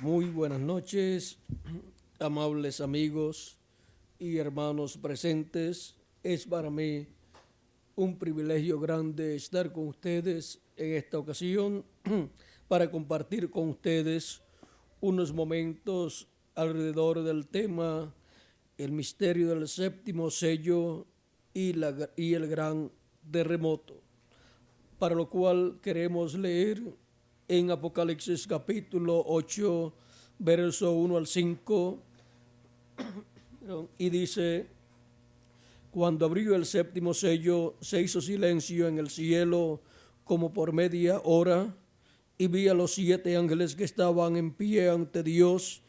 Muy buenas noches, amables amigos y hermanos presentes. Es para mí un privilegio grande estar con ustedes en esta ocasión para compartir con ustedes unos momentos alrededor del tema el misterio del séptimo sello y el gran terremoto, para lo cual queremos leer en Apocalipsis capítulo 8, verso 1 al 5, y dice: cuando abrió el séptimo sello, se hizo silencio en el cielo como por media hora, y vi a los 7 ángeles que estaban en pie ante Dios,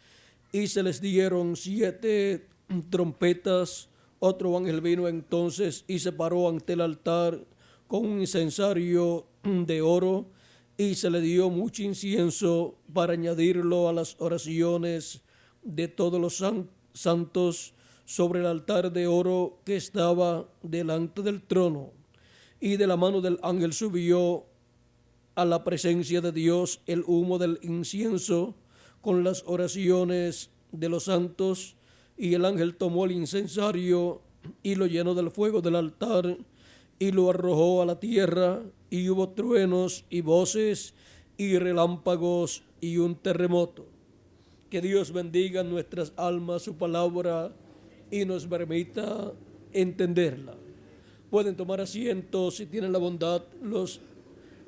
y se les dieron 7 trompetas. Otro ángel vino entonces y se paró ante el altar con un incensario de oro, y se le dio mucho incienso para añadirlo a las oraciones de todos los santos sobre el altar de oro que estaba delante del trono. Y de la mano del ángel subió a la presencia de Dios el humo del incienso con las oraciones de los santos, y el ángel tomó el incensario y lo llenó del fuego del altar y lo arrojó a la tierra, y hubo truenos y voces y relámpagos y un terremoto. Que Dios bendiga en nuestras almas su palabra y nos permita entenderla. Pueden tomar asiento si tienen la bondad los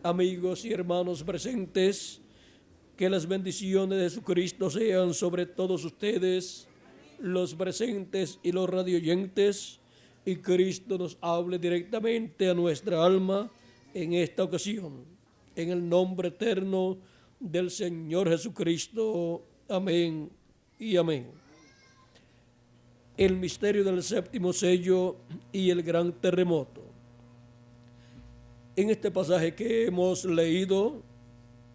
amigos y hermanos presentes. Que las bendiciones de Jesucristo sean sobre todos ustedes, los presentes y los radioyentes, y Cristo nos hable directamente a nuestra alma en esta ocasión. En el nombre eterno del Señor Jesucristo. Amén y amén. El misterio del séptimo sello y el gran terremoto. En este pasaje que hemos leído,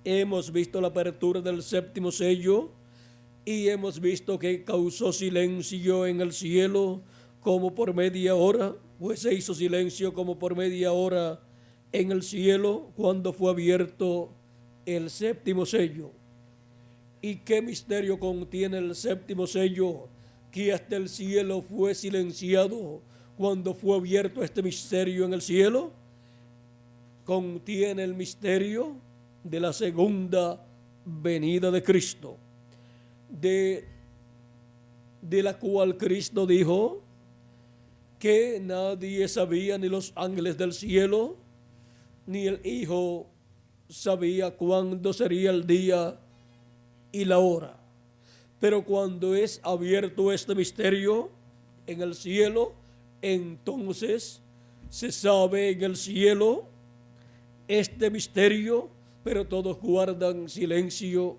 hemos visto la apertura del séptimo sello y hemos visto que causó silencio en el cielo como por media hora, pues se hizo silencio como por media hora en el cielo cuando fue abierto el séptimo sello. ¿Y qué misterio contiene el séptimo sello? Que hasta el cielo fue silenciado cuando fue abierto este misterio en el cielo. Contiene el misterio de la segunda venida de Cristo, de la cual Cristo dijo que nadie sabía, ni los ángeles del cielo, ni el Hijo sabía cuándo sería el día y la hora. Pero cuando es abierto este misterio en el cielo, entonces se sabe en el cielo este misterio, pero todos guardan silencio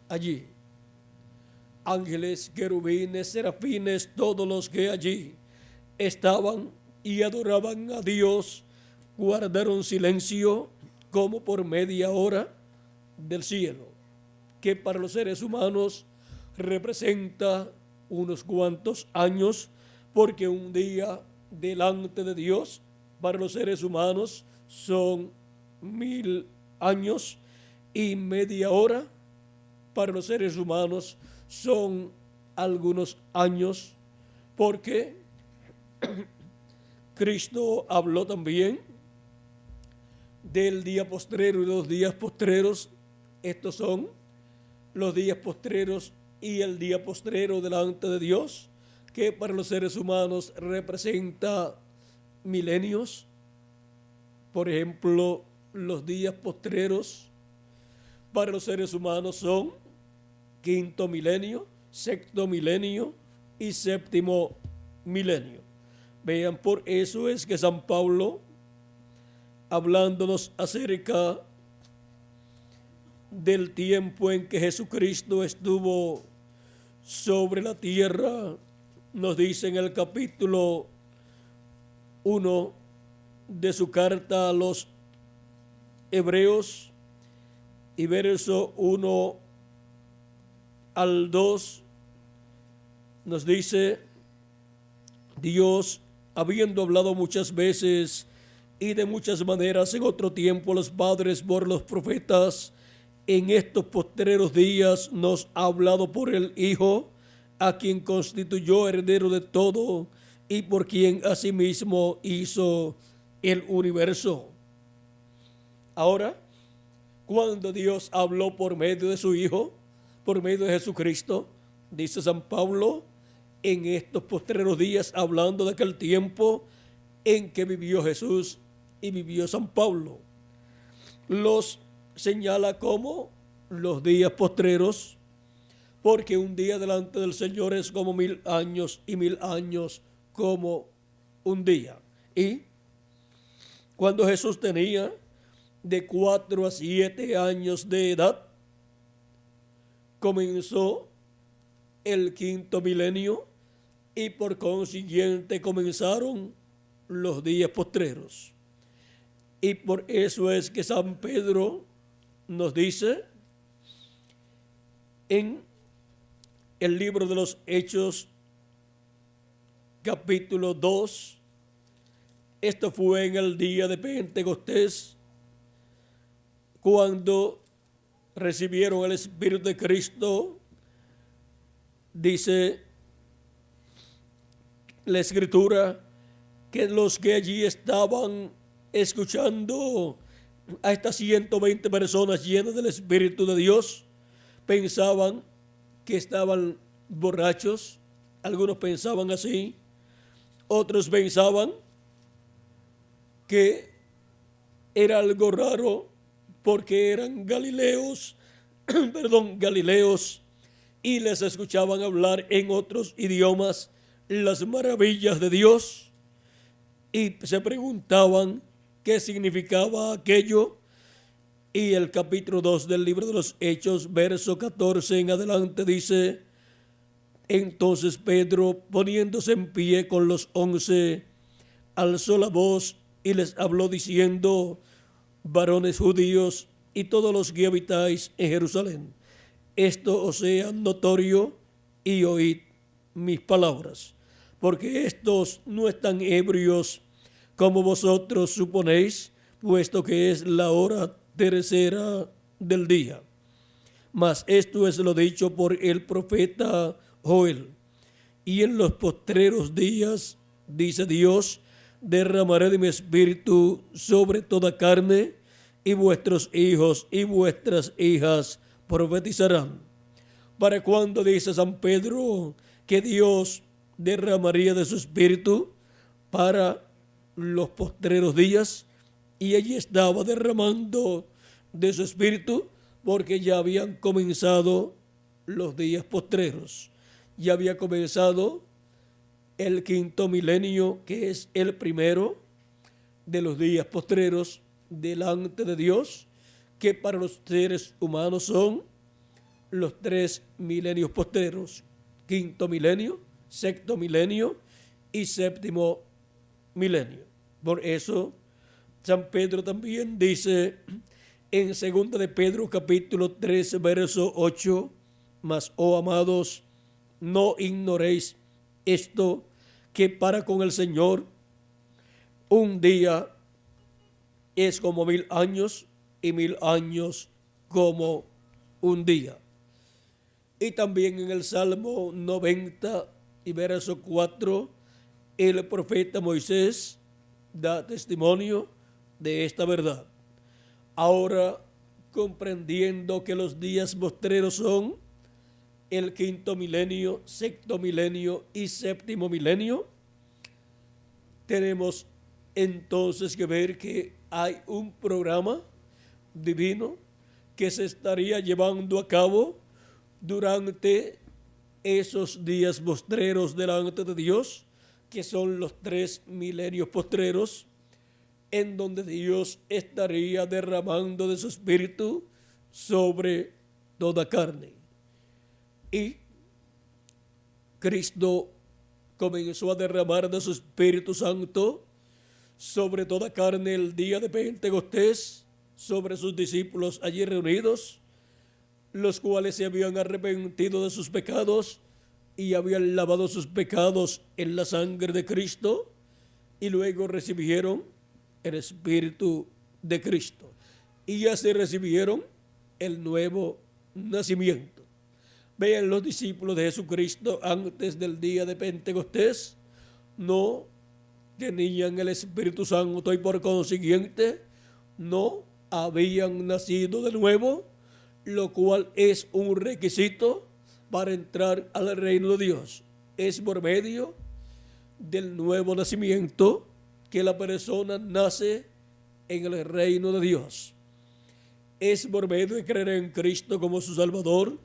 allí. Ángeles, querubines, serafines, todos los que allí estaban y adoraban a Dios, guardaron silencio como por media hora del cielo, que para los seres humanos representa unos cuantos años, porque un día delante de Dios para los seres humanos son 1000 años, y media hora para los seres humanos son algunos años, porque Cristo habló también del día postrero y los días postreros. Estos son los días postreros y el día postrero delante de Dios, que para los seres humanos representa milenios. Por ejemplo, los días postreros para los seres humanos son 5.º milenio, 6.º milenio y 7.º milenio. Vean, por eso es que San Pablo, hablándonos acerca del tiempo en que Jesucristo estuvo sobre la tierra, nos dice en el capítulo 1 de su carta a los Hebreos, y verso 1 al 2, nos dice: Dios, habiendo hablado muchas veces y de muchas maneras en otro tiempo a los padres por los profetas, en estos postreros días nos ha hablado por el Hijo, a quien constituyó heredero de todo y por quien asimismo hizo el universo. Ahora, cuando Dios habló por medio de su Hijo, por medio de Jesucristo, dice San Pablo, en estos postreros días, hablando de aquel tiempo en que vivió Jesús y vivió San Pablo, los señala como los días postreros, porque un día delante del Señor es como 1000 años y 1000 años como un día. Y cuando Jesús tenía de 4 a 7 años de edad, comenzó el 5.º milenio y por consiguiente comenzaron los días postreros. Y por eso es que San Pedro nos dice en el libro de los Hechos, capítulo 2, esto fue en el día de Pentecostés, cuando recibieron el Espíritu de Cristo, dice la Escritura que los que allí estaban escuchando a estas 120 personas llenas del Espíritu de Dios, pensaban que estaban borrachos. Algunos pensaban así, otros pensaban que era algo raro porque eran galileos, galileos, y les escuchaban hablar en otros idiomas las maravillas de Dios y se preguntaban qué significaba aquello. Y el capítulo 2 del libro de los Hechos, verso 14 en adelante, dice: entonces Pedro, poniéndose en pie con los 11, alzó la voz y les habló diciendo: varones judíos y todos los que habitáis en Jerusalén, esto os sea notorio y oíd mis palabras, porque estos no están ebrios como vosotros suponéis, puesto que es la hora tercera del día. Mas esto es lo dicho por el profeta Joel. Y en los postreros días, dice Dios, derramaré de mi espíritu sobre toda carne, y vuestros hijos y vuestras hijas profetizarán. ¿Para cuándo dice San Pedro que Dios derramaría de su espíritu? Para los postreros días. Y allí estaba derramando de su espíritu porque ya habían comenzado los días postreros. Ya había comenzado el 5.º milenio, que es el primero de los días postreros delante de Dios, que para los seres humanos son los 3 milenios postreros: 5.º milenio, 6.º milenio y 7.º milenio. Por eso San Pedro también dice en 2 de Pedro capítulo 3 verso 8: mas, oh amados, no ignoréis esto, que para con el Señor un día es como 1000 años y 1000 años como un día. Y también en el Salmo 90 y verso 4, el profeta Moisés da testimonio de esta verdad. Ahora, comprendiendo que los días postreros son el 5.º milenio, 6.º milenio y 7.º milenio, tenemos entonces que ver que hay un programa divino que se estaría llevando a cabo durante esos días postreros delante de Dios, que son los 3 milenios postreros, en donde Dios estaría derramando de su espíritu sobre toda carne. Y Cristo comenzó a derramar de su Espíritu Santo sobre toda carne el día de Pentecostés, sobre sus discípulos allí reunidos, los cuales se habían arrepentido de sus pecados y habían lavado sus pecados en la sangre de Cristo, y luego recibieron el Espíritu de Cristo. Y así recibieron el nuevo nacimiento. Vean, los discípulos de Jesucristo antes del día de Pentecostés no tenían el Espíritu Santo y por consiguiente no habían nacido de nuevo, lo cual es un requisito para entrar al reino de Dios. Es por medio del nuevo nacimiento que la persona nace en el reino de Dios. Es por medio de creer en Cristo como su Salvador,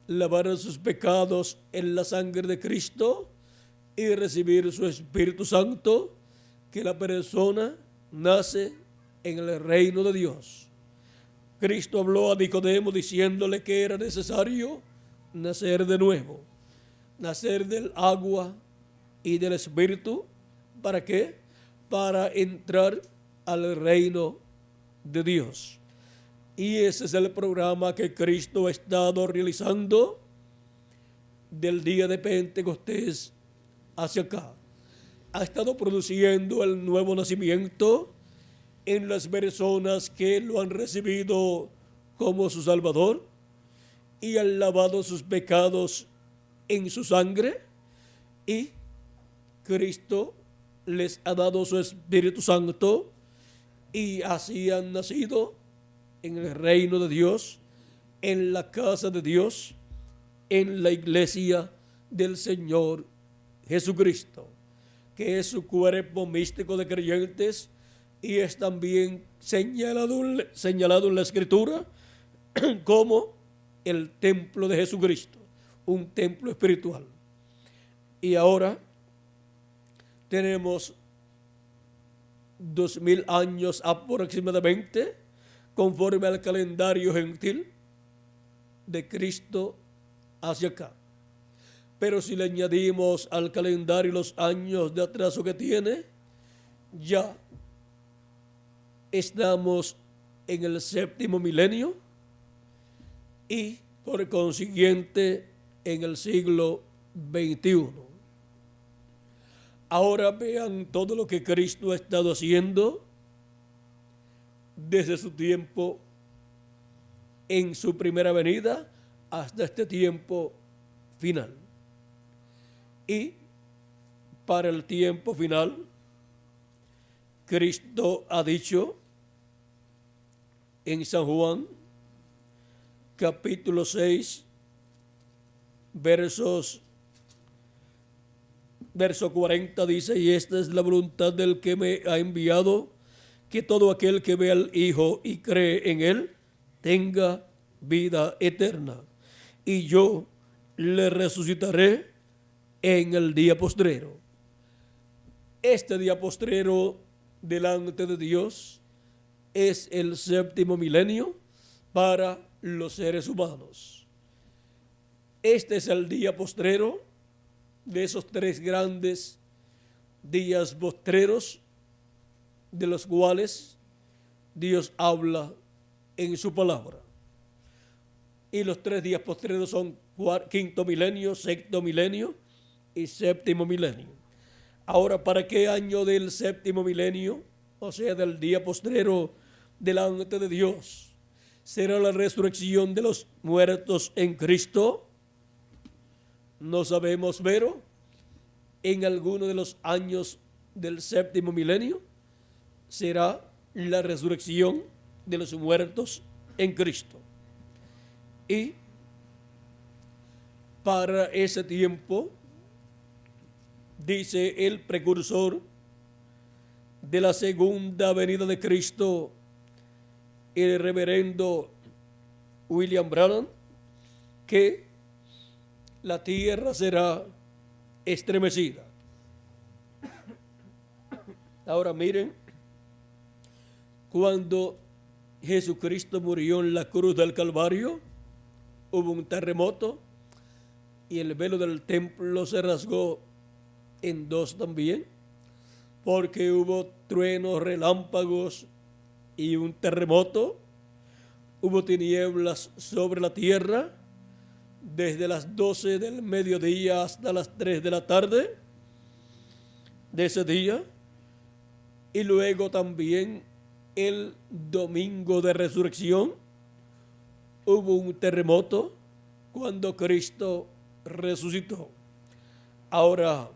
lavar sus pecados en la sangre de Cristo y recibir su Espíritu Santo, que la persona nace en el reino de Dios. Cristo habló a Nicodemo diciéndole que era necesario nacer de nuevo, nacer del agua y del Espíritu. ¿Para qué? Para entrar al reino de Dios. Y ese es el programa que Cristo ha estado realizando del día de Pentecostés hacia acá. Ha estado produciendo el nuevo nacimiento en las personas que lo han recibido como su Salvador y han lavado sus pecados en su sangre, y Cristo les ha dado su Espíritu Santo y así han nacido en el reino de Dios, en la casa de Dios, en la iglesia del Señor Jesucristo, que es su cuerpo místico de creyentes y es también señalado en la Escritura como el templo de Jesucristo, un templo espiritual. Y ahora tenemos 2000 años aproximadamente, conforme al calendario gentil, de Cristo hacia acá. Pero si le añadimos al calendario los años de atraso que tiene, ya estamos en el 7º milenio y por consiguiente en el siglo XXI. Ahora vean todo lo que Cristo ha estado haciendo desde su tiempo en su primera venida hasta este tiempo final. Y para el tiempo final, Cristo ha dicho en San Juan, capítulo 6, verso 40, dice: y esta es la voluntad del que me ha enviado, que todo aquel que ve al Hijo y cree en Él tenga vida eterna, y yo le resucitaré en el día postrero. Este día postrero delante de Dios es el 7º milenio para los seres humanos. Este es el día postrero de esos 3 grandes días postreros de los cuales Dios habla en su palabra. Y los 3 días postreros son 5º milenio, 6º milenio y 7º milenio. Ahora, ¿para qué año del 7º milenio, o sea, del día postrero delante de Dios, será la resurrección de los muertos en Cristo? No sabemos, pero en alguno de los años del 7º milenio será la resurrección de los muertos en Cristo. Y para ese tiempo, dice el precursor de la segunda venida de Cristo, el reverendo William Branham, que la tierra será estremecida. Ahora miren, cuando Jesucristo murió en la cruz del Calvario, hubo un terremoto y el velo del templo se rasgó en 2 también, porque hubo truenos, relámpagos y un terremoto. Hubo tinieblas sobre la tierra desde las 12 del mediodía hasta las 3 de la tarde de ese día, y luego también el domingo de resurrección hubo un terremoto cuando Cristo resucitó. Ahora,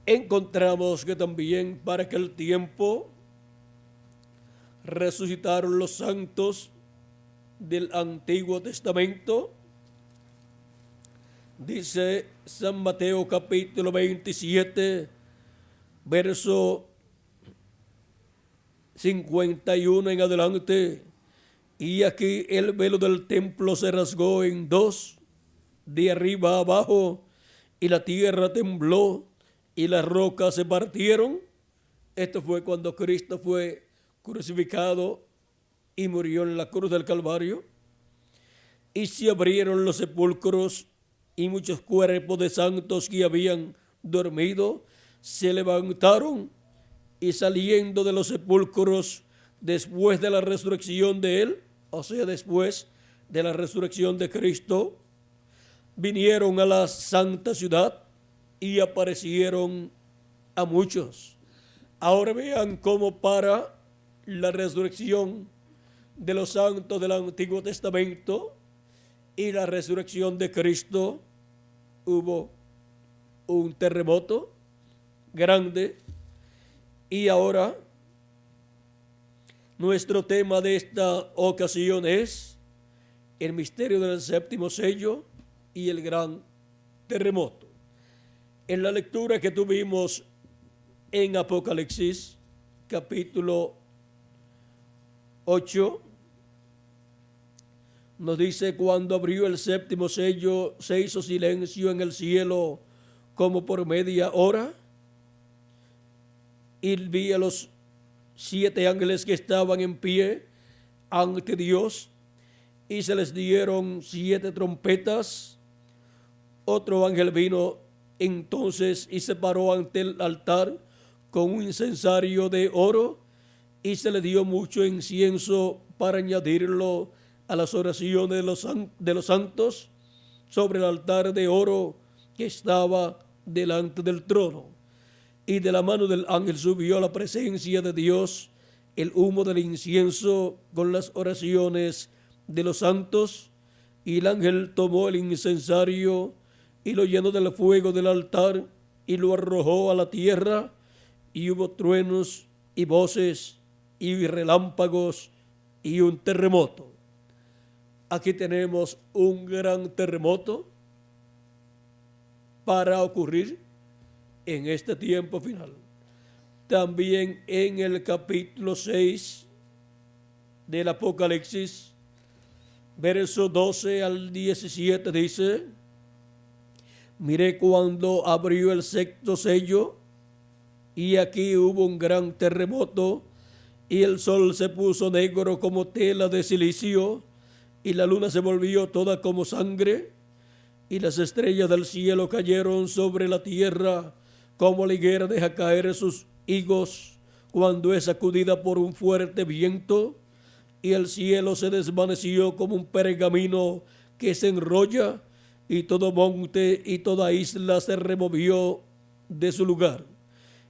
encontramos que también para aquel tiempo resucitaron los santos del Antiguo Testamento. Dice San Mateo capítulo 27, verso 51 en adelante. Y aquí el velo del templo se rasgó en dos, de arriba a abajo, y la tierra tembló, y las rocas se partieron. Esto fue cuando Cristo fue crucificado y murió en la cruz del Calvario. Y se abrieron los sepulcros, y muchos cuerpos de santos que habían dormido se levantaron, y saliendo de los sepulcros después de la resurrección de él, o sea, después de la resurrección de Cristo, vinieron a la santa ciudad y aparecieron a muchos. Ahora vean cómo para la resurrección de los santos del Antiguo Testamento y la resurrección de Cristo hubo un terremoto grande. Y ahora nuestro tema de esta ocasión es el misterio del séptimo sello y el gran terremoto. En la lectura que tuvimos en Apocalipsis capítulo 8, nos dice: cuando abrió el séptimo sello, se hizo silencio en el cielo como por media hora, y vi a los 7 ángeles que estaban en pie ante Dios, y se les dieron 7 trompetas. Otro ángel vino entonces y se paró ante el altar con un incensario de oro, y se le dio mucho incienso para añadirlo a las oraciones de los santos sobre el altar de oro que estaba delante del trono. Y de la mano del ángel subió a la presencia de Dios el humo del incienso con las oraciones de los santos, y el ángel tomó el incensario y lo llenó del fuego del altar y lo arrojó a la tierra, y hubo truenos y voces y relámpagos y un terremoto. Aquí tenemos un gran terremoto para ocurrir en este tiempo final. También en el capítulo 6 del Apocalipsis, verso 12 al 17 dice: miré cuando abrió el sexto sello, y aquí hubo un gran terremoto, y el sol se puso negro como tela de silicio, y la luna se volvió toda como sangre, y las estrellas del cielo cayeron sobre la tierra como la higuera deja caer sus higos cuando es sacudida por un fuerte viento, y el cielo se desvaneció como un pergamino que se enrolla, y todo monte y toda isla se removió de su lugar.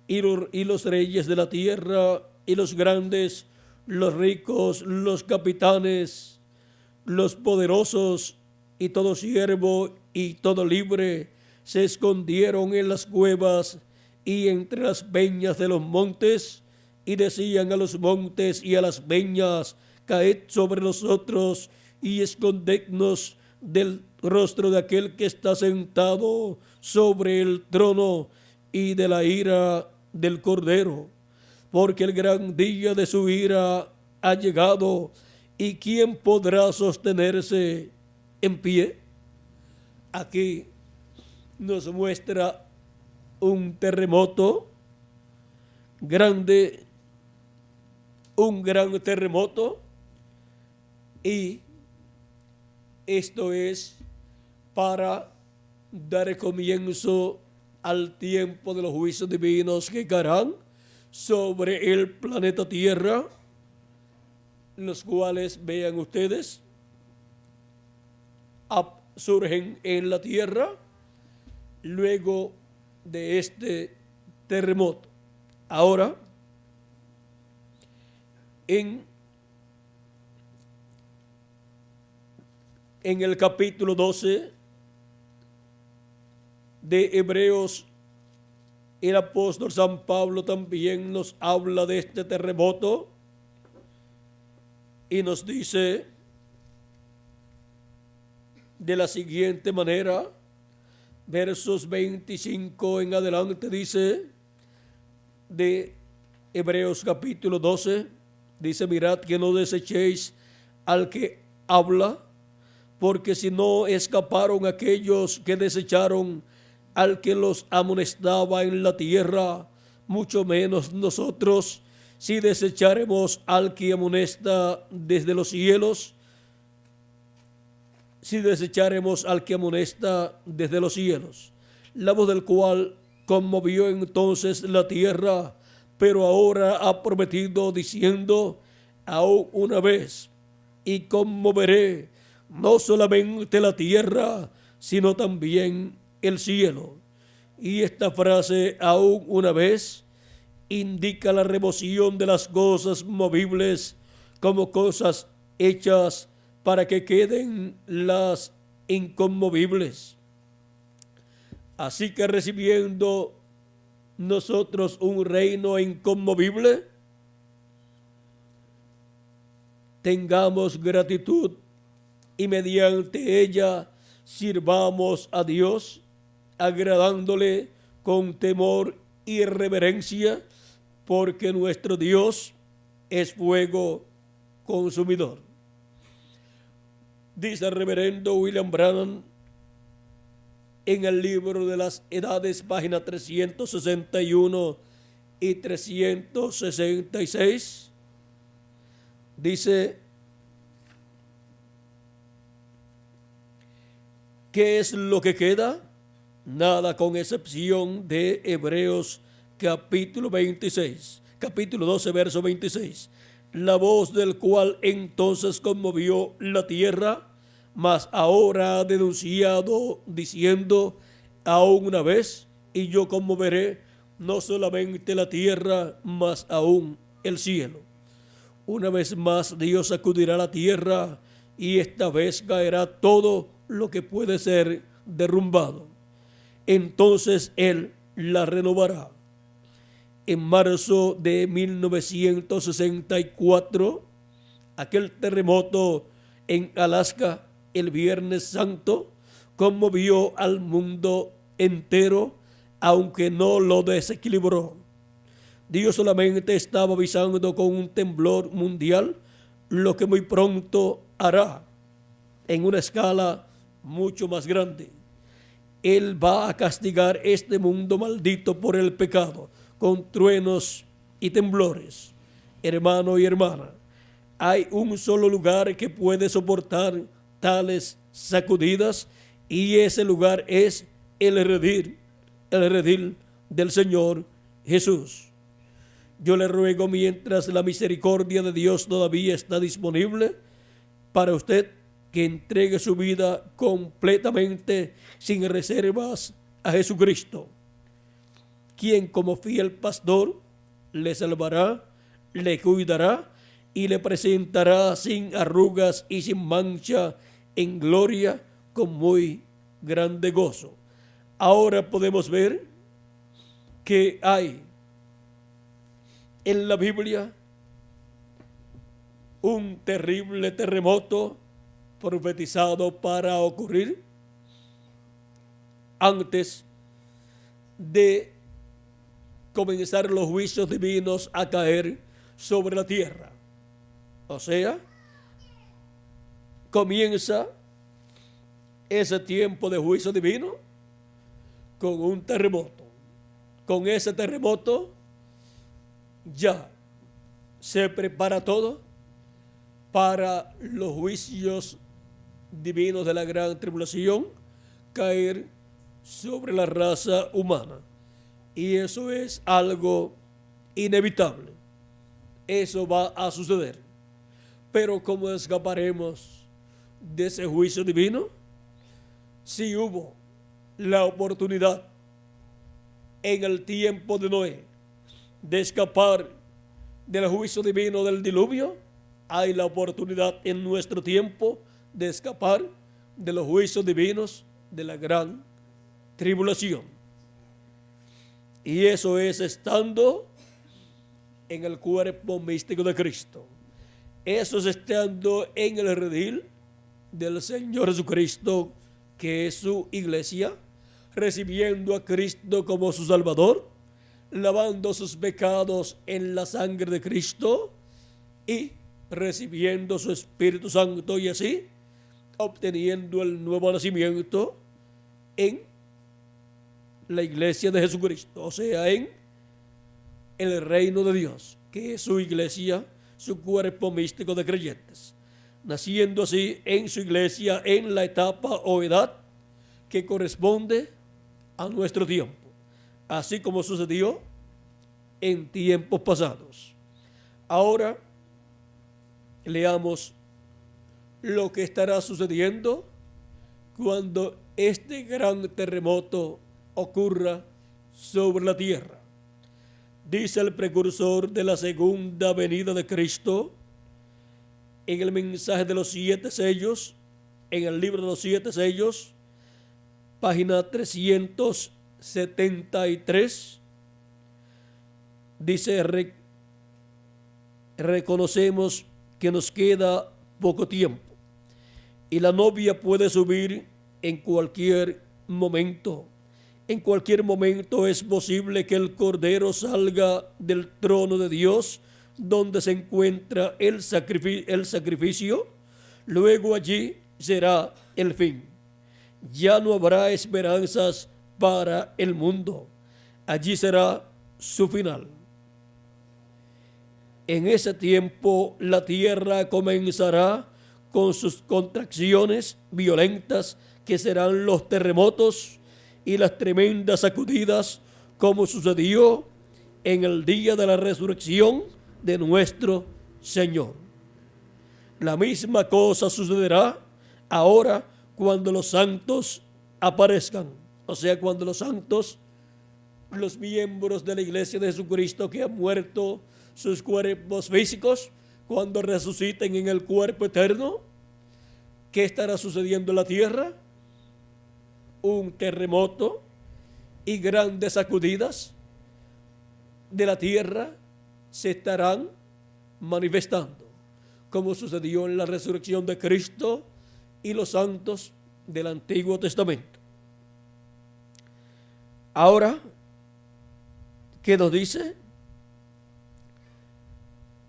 Y los reyes de la tierra, y los grandes, los ricos, los capitanes, los poderosos, y todo siervo y todo libre, se escondieron en las cuevas y entre las peñas de los montes, y decían a los montes y a las peñas: caed sobre nosotros y escondednos del rostro de aquel que está sentado sobre el trono y de la ira del Cordero, porque el gran día de su ira ha llegado, y ¿quién podrá sostenerse en pie? Aquí nos muestra un terremoto grande, un gran terremoto, y esto es para dar comienzo al tiempo de los juicios divinos que caerán sobre el planeta Tierra, los cuales, vean ustedes, surgen en la Tierra luego de este terremoto. Ahora, en en el capítulo 12 de Hebreos, el apóstol San Pablo también nos habla de este terremoto y nos dice de la siguiente manera, versos 25 en adelante, dice de Hebreos capítulo 12, dice: mirad que no desechéis al que habla, porque si no escaparon aquellos que desecharon al que los amonestaba en la tierra, mucho menos nosotros, si desecharemos al que amonesta desde los cielos, si desecharemos al que amonesta desde los cielos, la voz del cual conmovió entonces la tierra, pero ahora ha prometido diciendo: aún una vez, y conmoveré no solamente la tierra, sino también el cielo. Y esta frase, aún una vez, indica la remoción de las cosas movibles como cosas hechas para que queden las inconmovibles. Así que recibiendo nosotros un reino inconmovible, tengamos gratitud y mediante ella sirvamos a Dios, agradándole con temor y reverencia, porque nuestro Dios es fuego consumidor. Dice el reverendo William Branham en el libro de las edades, página 361 y 366, dice: ¿qué es lo que queda? Nada, con excepción de Hebreos capítulo 12, verso 26. La voz del cual entonces conmovió la tierra, mas ahora ha denunciado diciendo: aún una vez, y yo conmoveré no solamente la tierra, mas aún el cielo. Una vez más Dios sacudirá la tierra, y esta vez caerá todo lo que puede ser derrumbado. Entonces Él la renovará. En marzo de 1964, aquel terremoto en Alaska, el Viernes Santo, conmovió al mundo entero, aunque no lo desequilibró. Dios solamente estaba avisando con un temblor mundial lo que muy pronto hará en una escala mucho más grande. Él va a castigar este mundo maldito por el pecado, con truenos y temblores. Hermano y hermana, hay un solo lugar que puede soportar tales sacudidas, y ese lugar es el redil del Señor Jesús. Yo le ruego, mientras la misericordia de Dios todavía está disponible para usted, que entregue su vida completamente, sin reservas, a Jesucristo, quien como fiel pastor le salvará, le cuidará y le presentará sin arrugas y sin mancha en gloria con muy grande gozo. Ahora podemos ver que hay en la Biblia un terrible terremoto profetizado para ocurrir antes de comenzar los juicios divinos a caer sobre la tierra. O sea, comienza ese tiempo de juicio divino con un terremoto. Con ese terremoto ya se prepara todo para los juicios divinos de la gran tribulación caer sobre la raza humana. Y eso es algo inevitable. Eso va a suceder. Pero ¿cómo escaparemos de ese juicio divino? Si hubo la oportunidad en el tiempo de Noé de escapar del juicio divino del diluvio, hay la oportunidad en nuestro tiempo de escapar de los juicios divinos de la gran tribulación. Y eso es estando en el cuerpo místico de Cristo. Eso es estando en el redil del Señor Jesucristo, que es su iglesia, recibiendo a Cristo como su Salvador, lavando sus pecados en la sangre de Cristo y recibiendo su Espíritu Santo, y así obteniendo el nuevo nacimiento en la iglesia de Jesucristo, o sea, en el reino de Dios, que es su iglesia, su cuerpo místico de creyentes, naciendo así en su iglesia en la etapa o edad que corresponde a nuestro tiempo, así como sucedió en tiempos pasados. Ahora leamos lo que estará sucediendo cuando este gran terremoto ocurra sobre la tierra. Dice el precursor de la segunda venida de Cristo en el mensaje de los 7 sellos, en el libro de los 7 sellos, página 373, dice: reconocemos que nos queda poco tiempo y la novia puede subir en cualquier momento. En cualquier momento es posible que el Cordero salga del trono de Dios, donde se encuentra el sacrificio. Luego allí será el fin. Ya no habrá esperanzas para el mundo. Allí será su final. En ese tiempo la tierra comenzará con sus contracciones violentas, que serán los terremotos y las tremendas sacudidas, como sucedió en el día de la resurrección de nuestro Señor. La misma cosa sucederá ahora cuando los santos aparezcan, o sea, cuando los santos, los miembros de la iglesia de Jesucristo que han muerto sus cuerpos físicos, cuando resuciten en el cuerpo eterno. ¿Qué estará sucediendo en la tierra? Un terremoto y grandes sacudidas de la tierra se estarán manifestando, como sucedió en la resurrección de Cristo y los santos del Antiguo Testamento. Ahora, ¿qué nos dice?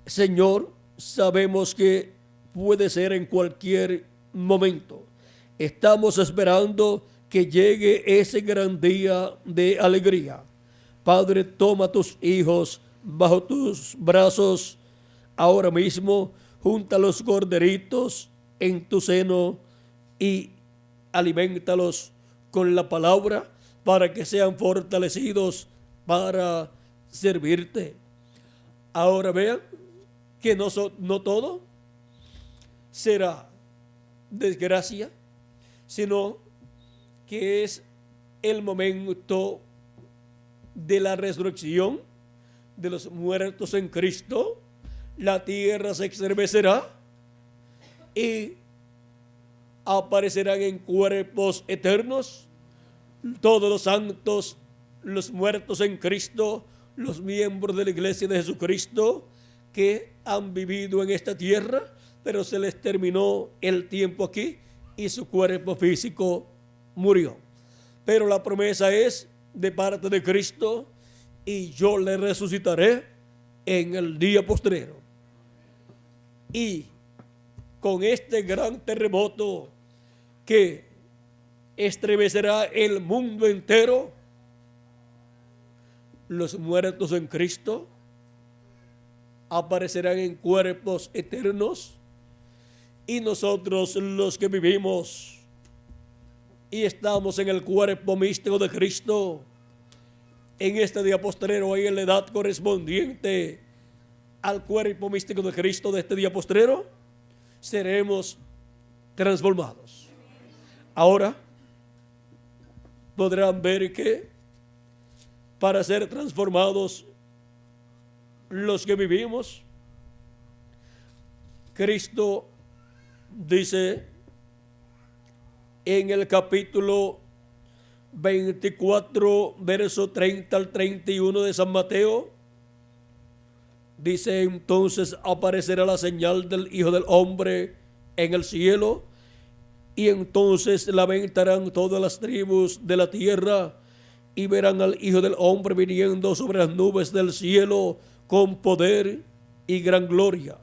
Señor, sabemos que puede ser en cualquier momento. Estamos esperando que llegue ese gran día de alegría. Padre, toma a tus hijos bajo tus brazos ahora mismo, junta los corderitos en tu seno y alimentalos con la palabra para que sean fortalecidos para servirte. Ahora vean que no todo será desgracia, sino que es el momento de la resurrección de los muertos en Cristo. La tierra se estremecerá y aparecerán en cuerpos eternos todos los santos, los muertos en Cristo, los miembros de la iglesia de Jesucristo que han vivido en esta tierra, pero se les terminó el tiempo aquí y su cuerpo físico murió. Pero la promesa es de parte de Cristo: y yo le resucitaré en el día postrero. Y con este gran terremoto que estremecerá el mundo entero, los muertos en Cristo aparecerán en cuerpos eternos, y nosotros, los que vivimos y estamos en el cuerpo místico de Cristo, en este día postrero y en la edad correspondiente al cuerpo místico de Cristo de este día postrero, seremos transformados. Ahora podrán ver que para ser transformados los que vivimos, Cristo dice en el capítulo 24, verso 30 al 31 de San Mateo. Dice: entonces aparecerá la señal del Hijo del Hombre en el cielo, y entonces lamentarán todas las tribus de la tierra, y verán al Hijo del Hombre viniendo sobre las nubes del cielo con poder y gran gloria.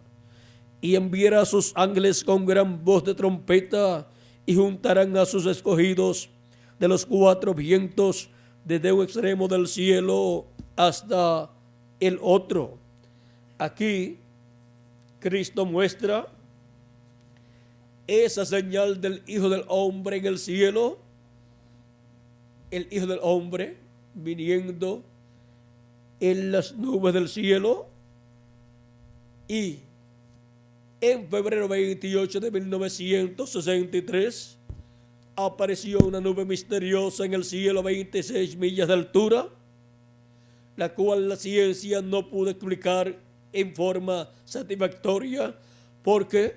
Y enviará a sus ángeles con gran voz de trompeta, y juntarán a sus escogidos de los cuatro vientos, desde un extremo del cielo hasta el otro. Aquí Cristo muestra esa señal del Hijo del Hombre en el cielo, el Hijo del Hombre viniendo en las nubes del cielo. Y en febrero 28 de 1963 apareció una nube misteriosa en el cielo a 26 millas de altura, la cual la ciencia no pudo explicar en forma satisfactoria, porque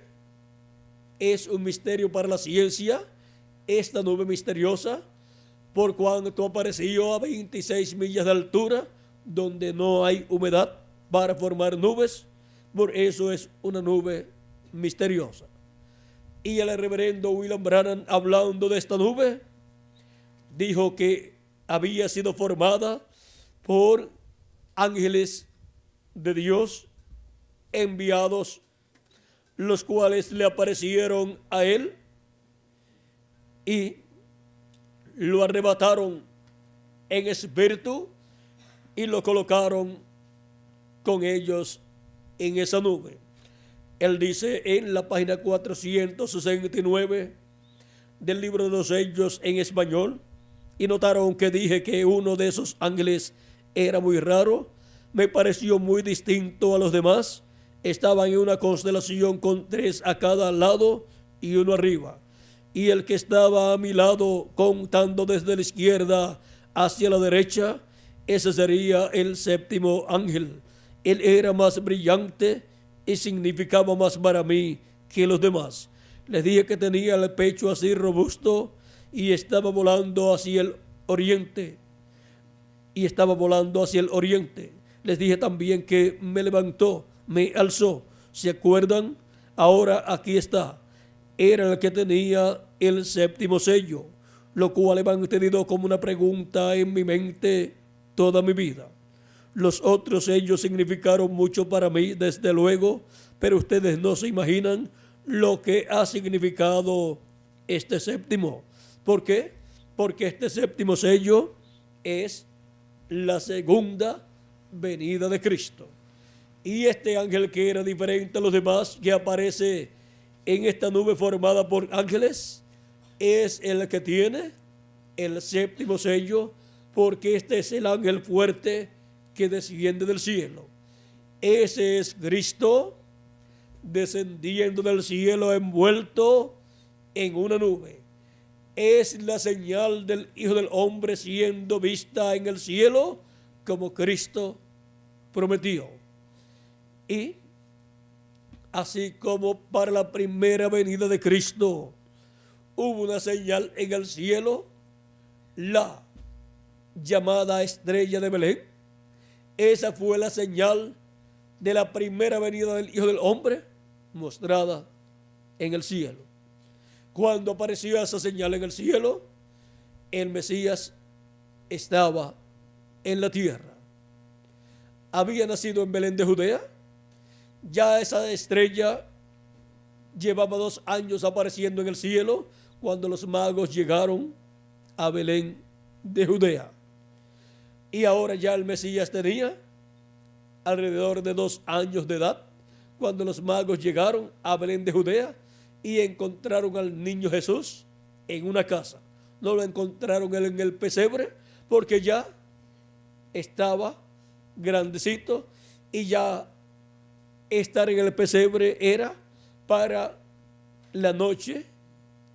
es un misterio para la ciencia esta nube misteriosa, por cuanto apareció a 26 millas de altura, donde no hay humedad para formar nubes. Por eso es una nube misteriosa. Y el reverendo William Branham, hablando de esta nube, dijo que había sido formada por ángeles de Dios enviados, los cuales le aparecieron a él y lo arrebataron en espíritu y lo colocaron con ellos en esa nube. Él dice en la página 469 del libro de los Sellos en español, y notaron que dije que uno de esos ángeles era muy raro, me pareció muy distinto a los demás. Estaban en una constelación con 3 a cada lado y uno arriba. Y el que estaba a mi lado, contando desde la izquierda hacia la derecha, ese sería el séptimo ángel. Él era más brillante y significaba más para mí que los demás. Les dije que tenía el pecho así robusto y estaba volando hacia el oriente. Les dije también que me levantó, me alzó. ¿Se acuerdan? Ahora aquí está. Era el que tenía el séptimo sello, lo cual he mantenido como una pregunta en mi mente toda mi vida. Los otros sellos significaron mucho para mí, desde luego, pero ustedes no se imaginan lo que ha significado este séptimo. ¿Por qué? Porque este séptimo sello es la segunda venida de Cristo. Y este ángel, que era diferente a los demás, que aparece en esta nube formada por ángeles, es el que tiene el séptimo sello, porque este es el ángel fuerte que desciende del cielo. Ese es Cristo descendiendo del cielo envuelto en una nube. Es la señal del Hijo del Hombre siendo vista en el cielo, como Cristo prometió. Y así como para la primera venida de Cristo hubo una señal en el cielo, la llamada estrella de Belén, esa fue la señal de la primera venida del Hijo del Hombre mostrada en el cielo. Cuando apareció esa señal en el cielo, el Mesías estaba en la tierra. Había nacido en Belén de Judea. Ya esa estrella llevaba 2 años apareciendo en el cielo cuando los magos llegaron a Belén de Judea. Y ahora ya el Mesías tenía alrededor de 2 años de edad cuando los magos llegaron a Belén de Judea y encontraron al niño Jesús en una casa. No lo encontraron él en el pesebre, porque ya estaba grandecito, y ya estar en el pesebre era para la noche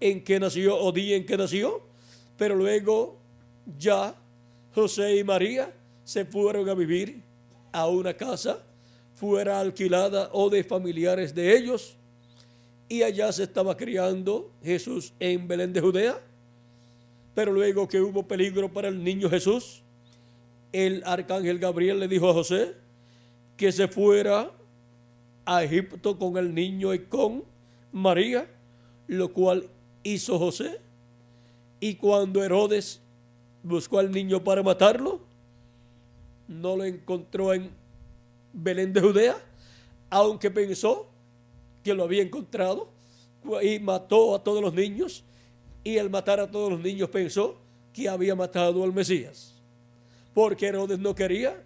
en que nació o día en que nació. Pero luego ya José y María se fueron a vivir a una casa fuera alquilada o de familiares de ellos, y allá se estaba criando Jesús en Belén de Judea. Pero luego que hubo peligro para el niño Jesús, el arcángel Gabriel le dijo a José que se fuera a Egipto con el niño y con María, lo cual hizo José. Y cuando Herodes buscó al niño para matarlo, no lo encontró en Belén de Judea, aunque pensó que lo había encontrado, y mató a todos los niños, y al matar a todos los niños pensó que había matado al Mesías, porque Herodes no quería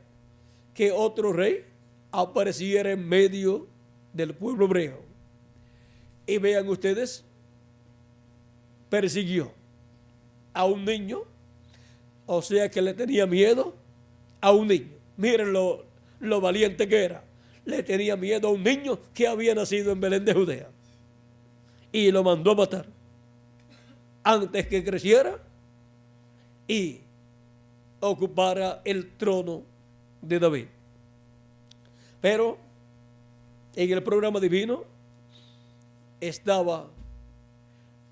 que otro rey apareciera en medio del pueblo hebreo. Y vean ustedes, persiguió a un niño, o sea que le tenía miedo a un niño. Miren lo valiente que era. Le tenía miedo a un niño que había nacido en Belén de Judea. Y lo mandó a matar antes que creciera y ocupara el trono de David. Pero en el programa divino estaba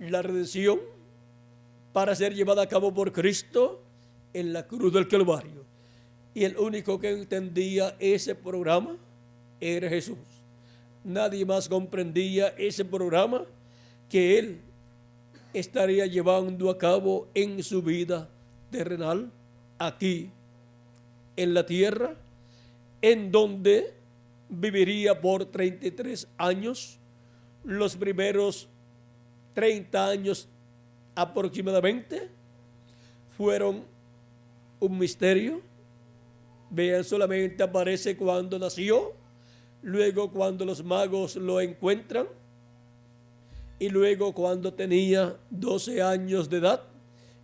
la redención para ser llevada a cabo por Cristo en la cruz del Calvario. Y el único que entendía ese programa era Jesús. Nadie más comprendía ese programa que Él estaría llevando a cabo en su vida terrenal, aquí en la tierra, en donde viviría por 33 años, los primeros 30 años aproximadamente fueron un misterio. Vean, solamente aparece cuando nació, luego cuando los magos lo encuentran, y luego cuando tenía 12 años de edad,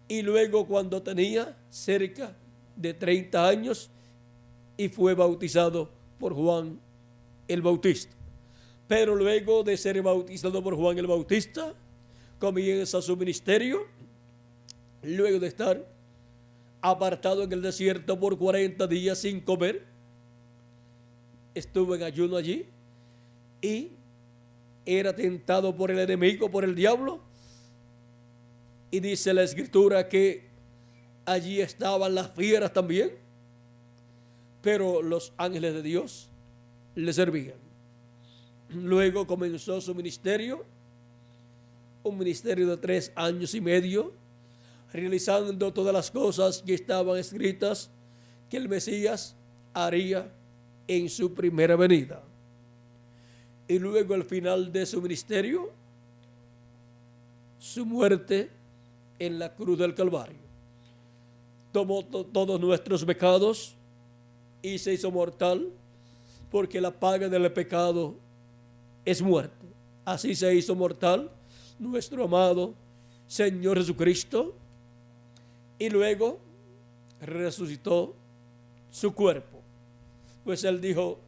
y luego cuando tenía cerca de 30 años y fue bautizado por Juan el Bautista. Pero luego de ser bautizado por Juan el Bautista, comienza su ministerio, luego de estar apartado en el desierto por 40 días sin comer. Estuvo en ayuno allí y era tentado por el enemigo, por el diablo. Y dice la escritura que allí estaban las fieras también, pero los ángeles de Dios le servían. Luego comenzó su ministerio, un ministerio de 3 años y medio, realizando todas las cosas que estaban escritas que el Mesías haría en su primera venida. Y luego al final de su ministerio, su muerte en la cruz del Calvario. Tomó todos nuestros pecados y se hizo mortal, porque la paga del pecado es muerte. Así se hizo mortal nuestro amado Señor Jesucristo, y luego resucitó su cuerpo. Pues Él dijo: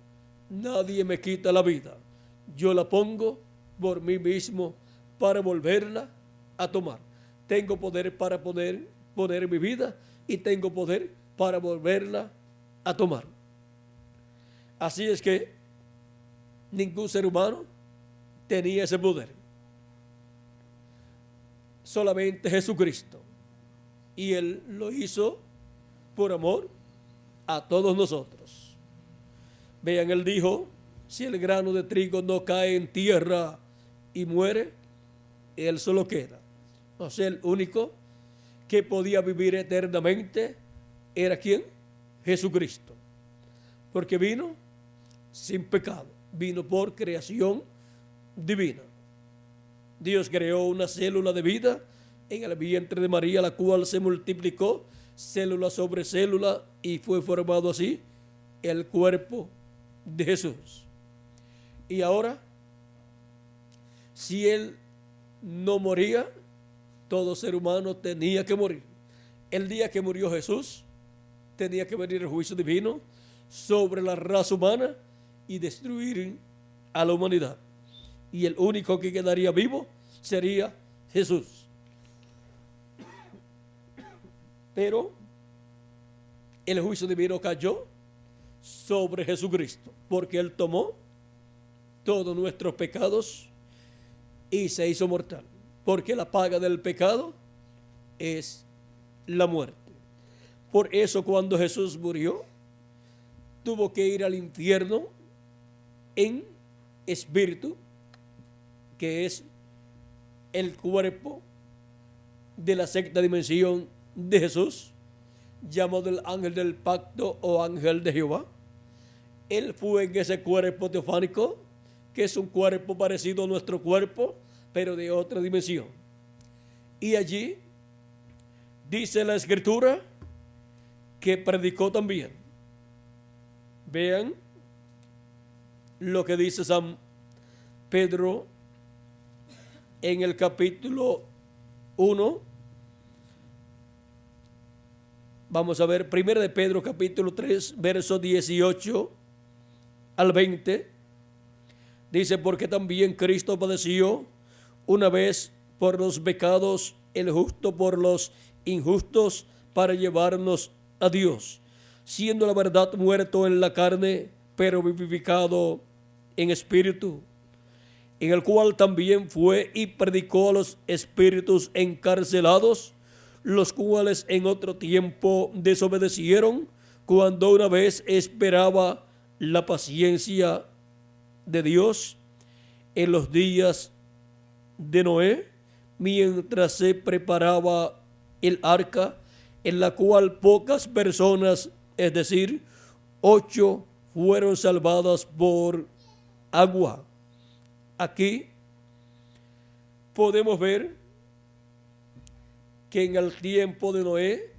nadie me quita la vida, yo la pongo por mí mismo para volverla a tomar. Tengo poder para poder poner mi vida y tengo poder para volverla a tomar. Así es que ningún ser humano tenía ese poder. Solamente Jesucristo. Y Él lo hizo por amor a todos nosotros. Vean, Él dijo: si el grano de trigo no cae en tierra y muere, Él solo queda. O sea, el único que podía vivir eternamente era ¿quién? Jesucristo. Porque vino sin pecado, vino por creación divina. Dios creó una célula de vida en el vientre de María, la cual se multiplicó célula sobre célula y fue formado así el cuerpo de Jesús. Y ahora, si Él no moría, todo ser humano tenía que morir. El día que murió Jesús, tenía que venir el juicio divino sobre la raza humana y destruir a la humanidad. Y el único que quedaría vivo sería Jesús. Pero el juicio divino cayó sobre Jesucristo, porque Él tomó todos nuestros pecados y se hizo mortal, porque la paga del pecado es la muerte. Por eso cuando Jesús murió, tuvo que ir al infierno en espíritu, que es el cuerpo de la sexta dimensión de Jesús, llamado el ángel del pacto o ángel de Jehová. Él fue en ese cuerpo teofánico, que es un cuerpo parecido a nuestro cuerpo, pero de otra dimensión. Y allí dice la Escritura que predicó también. Vean lo que dice San Pedro en el capítulo 1. Vamos a ver, 1 de Pedro capítulo 3, versos 18 al 20. Dice, porque también Cristo padeció una vez por los pecados, el justo por los injustos, para llevarnos a Dios, siendo la verdad muerto en la carne, pero vivificado en espíritu, en el cual también fue y predicó a los espíritus encarcelados, los cuales en otro tiempo desobedecieron, cuando una vez esperaba la paciencia de Dios en los días de Noé, mientras se preparaba el arca, en la cual pocas personas, es decir, 8, fueron salvadas por agua. Aquí podemos ver que en el tiempo de Noé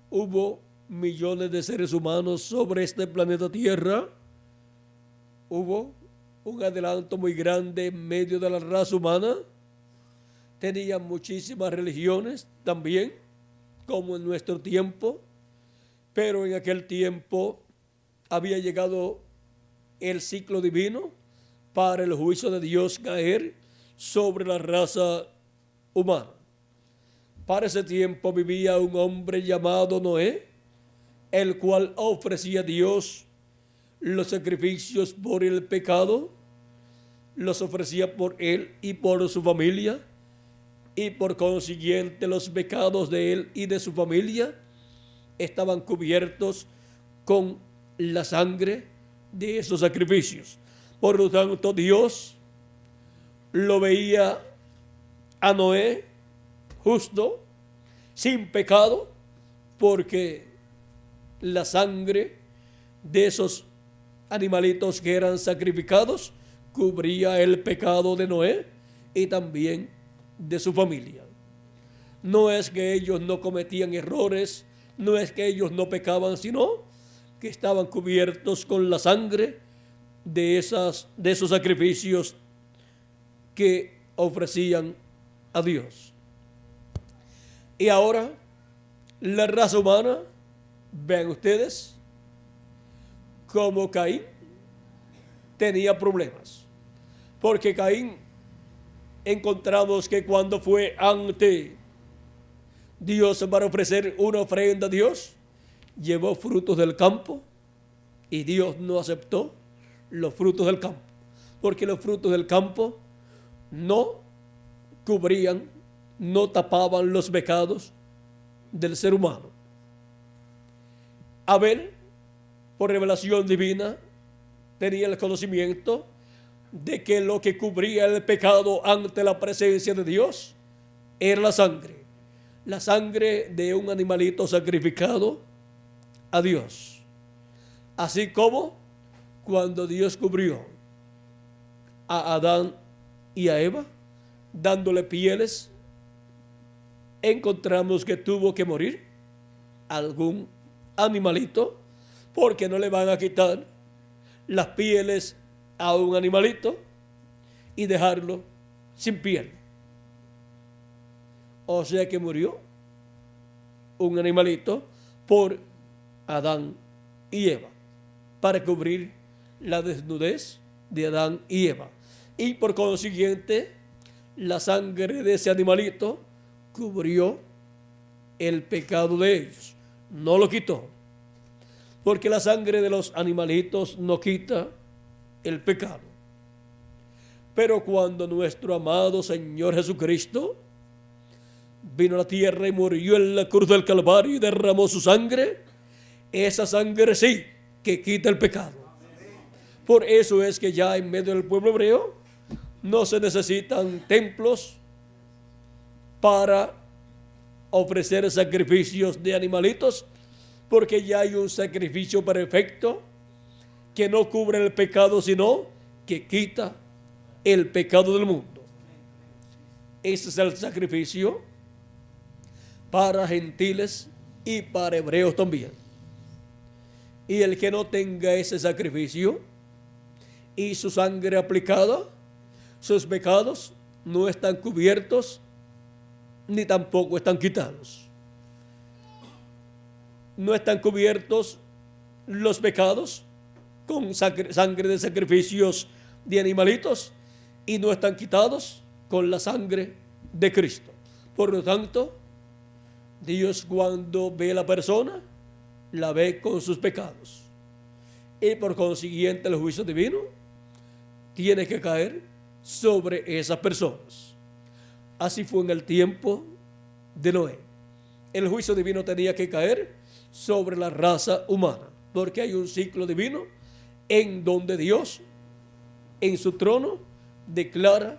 hubo millones de seres humanos sobre este planeta Tierra. Hubo un adelanto muy grande en medio de la raza humana. Tenían muchísimas religiones también, como en nuestro tiempo, pero en aquel tiempo había llegado el ciclo divino para el juicio de Dios caer sobre la raza humana. Para ese tiempo vivía un hombre llamado Noé, el cual ofrecía a Dios los sacrificios por el pecado, los ofrecía por él y por su familia, y por consiguiente los pecados de él y de su familia estaban cubiertos con la sangre de esos sacrificios. Por lo tanto, Dios lo veía a Noé justo, sin pecado, porque la sangre de esos animalitos que eran sacrificados cubría el pecado de Noé y también de su familia. No es que ellos no cometían errores, no es que ellos no pecaban, sino que estaban cubiertos con la sangre de esos sacrificios que ofrecían a Dios. Y ahora la raza humana, vean ustedes, como Caín tenía problemas, porque Caín encontramos que cuando fue ante Dios para ofrecer una ofrenda a Dios, llevó frutos del campo y Dios no aceptó los frutos del campo, porque los frutos del campo no cubrían, no tapaban los pecados del ser humano. Abel, por revelación divina, tenía el conocimiento de que lo que cubría el pecado ante la presencia de Dios era la sangre de un animalito sacrificado a Dios. Así como cuando Dios cubrió a Adán y a Eva, dándole pieles, encontramos que tuvo que morir algún animalito, porque no le van a quitar las pieles a un animalito y dejarlo sin piel. O sea que murió un animalito por Adán y Eva, para cubrir la desnudez de Adán y Eva. Y por consiguiente, la sangre de ese animalito cubrió el pecado de ellos, no lo quitó, porque la sangre de los animalitos no quita el pecado. Pero cuando nuestro amado Señor Jesucristo vino a la tierra y murió en la cruz del Calvario y derramó su sangre, esa sangre sí que quita el pecado. Por eso es que ya en medio del pueblo hebreo no se necesitan templos para ofrecer sacrificios de animalitos, porque ya hay un sacrificio perfecto que no cubre el pecado, sino que quita el pecado del mundo. Ese es el sacrificio para gentiles y para hebreos también. Y el que no tenga ese sacrificio y su sangre aplicada, sus pecados no están cubiertos ni tampoco están quitados. No están cubiertos los pecados con sangre de sacrificios de animalitos y no están quitados con la sangre de Cristo. Por lo tanto, Dios cuando ve a la persona, la ve con sus pecados. Y por consiguiente el juicio divino tiene que caer sobre esas personas. Así fue en el tiempo de Noé. El juicio divino tenía que caer sobre la raza humana, porque hay un ciclo divino en donde Dios, en su trono, declara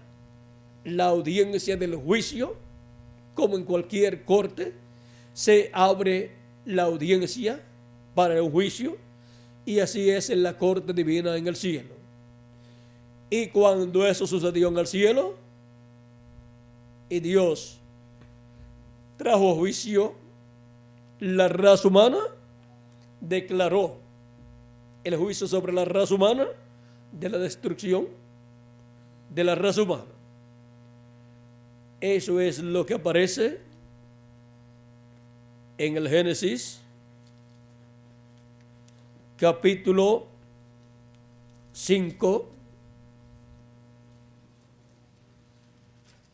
la audiencia del juicio, como en cualquier corte, se abre la audiencia para el juicio, y así es en la corte divina en el cielo. Y cuando eso sucedió en el cielo, y Dios trajo a juicio la raza humana, declaró el juicio sobre la raza humana de la destrucción de la raza humana. Eso es lo que aparece en el Génesis capítulo 5.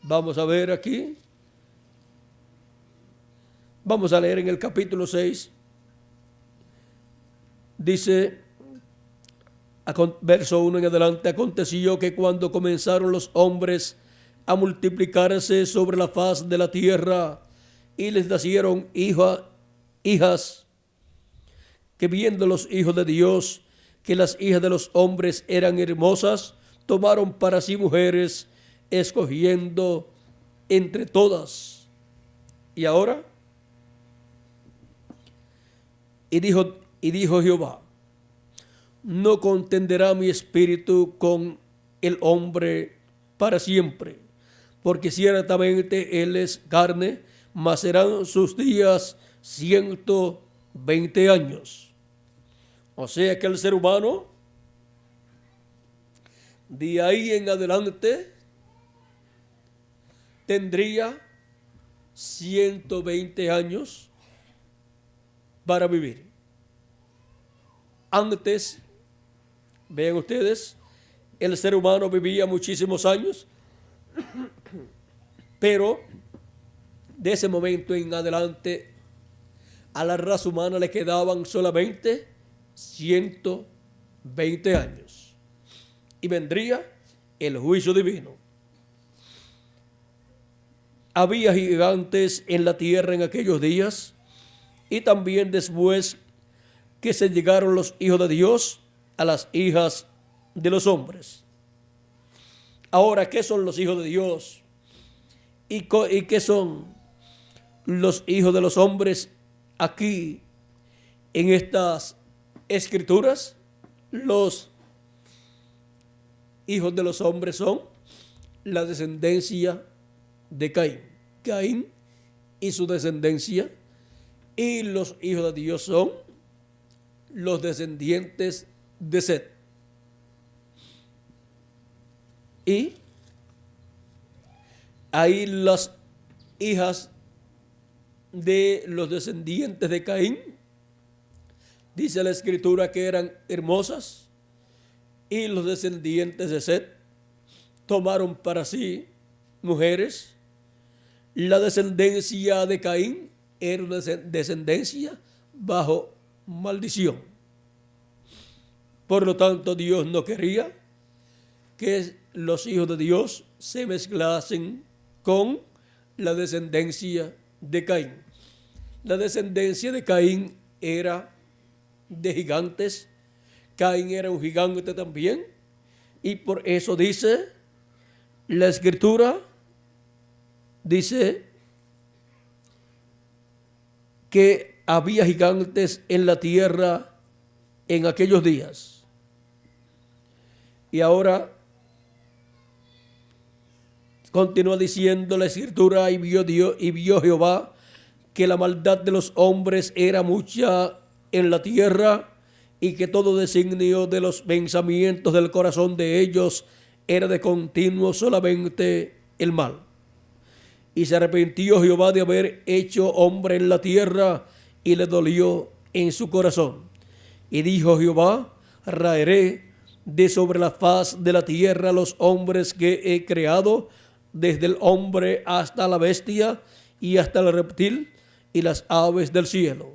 Vamos a ver aquí. Vamos a leer en el capítulo 6. Dice, verso 1 en adelante: aconteció que cuando comenzaron los hombres a multiplicarse sobre la faz de la tierra y les nacieron hijas, que viendo los hijos de Dios que las hijas de los hombres eran hermosas, tomaron para sí mujeres, escogiendo entre todas. Y ahora, y dijo Jehová: no contenderá mi espíritu con el hombre para siempre, porque ciertamente él es carne, mas serán sus días 120 años. O sea que el ser humano, de ahí en adelante, tendría 120 años para vivir. Antes, vean ustedes, el ser humano vivía muchísimos años, pero de ese momento en adelante a la raza humana le quedaban solamente 120 años. Y vendría el juicio divino. Había gigantes en la tierra en aquellos días, y también después que se llegaron los hijos de Dios a las hijas de los hombres. Ahora, ¿qué son los hijos de Dios? ¿Y qué son los hijos de los hombres aquí en estas escrituras? Los hijos de los hombres son la descendencia de Caín. Caín y su descendencia. Y los hijos de Dios son los descendientes de Set. Y ahí las hijas de los descendientes de Caín, dice la escritura que eran hermosas, y los descendientes de Set tomaron para sí mujeres. La descendencia de Caín era una descendencia bajo maldición. Por lo tanto, Dios no quería que los hijos de Dios se mezclasen con la descendencia de Caín. La descendencia de Caín era de gigantes. Caín era un gigante también. Y por eso dice la Escritura, dice que había gigantes en la tierra en aquellos días. Y ahora continúa diciendo la Escritura, y vio Jehová que la maldad de los hombres era mucha en la tierra, y que todo designio de los pensamientos del corazón de ellos era de continuo solamente el mal. Y se arrepintió Jehová de haber hecho hombre en la tierra, y le dolió en su corazón. Y dijo Jehová: raeré de sobre la faz de la tierra los hombres que he creado, desde el hombre hasta la bestia y hasta el reptil y las aves del cielo,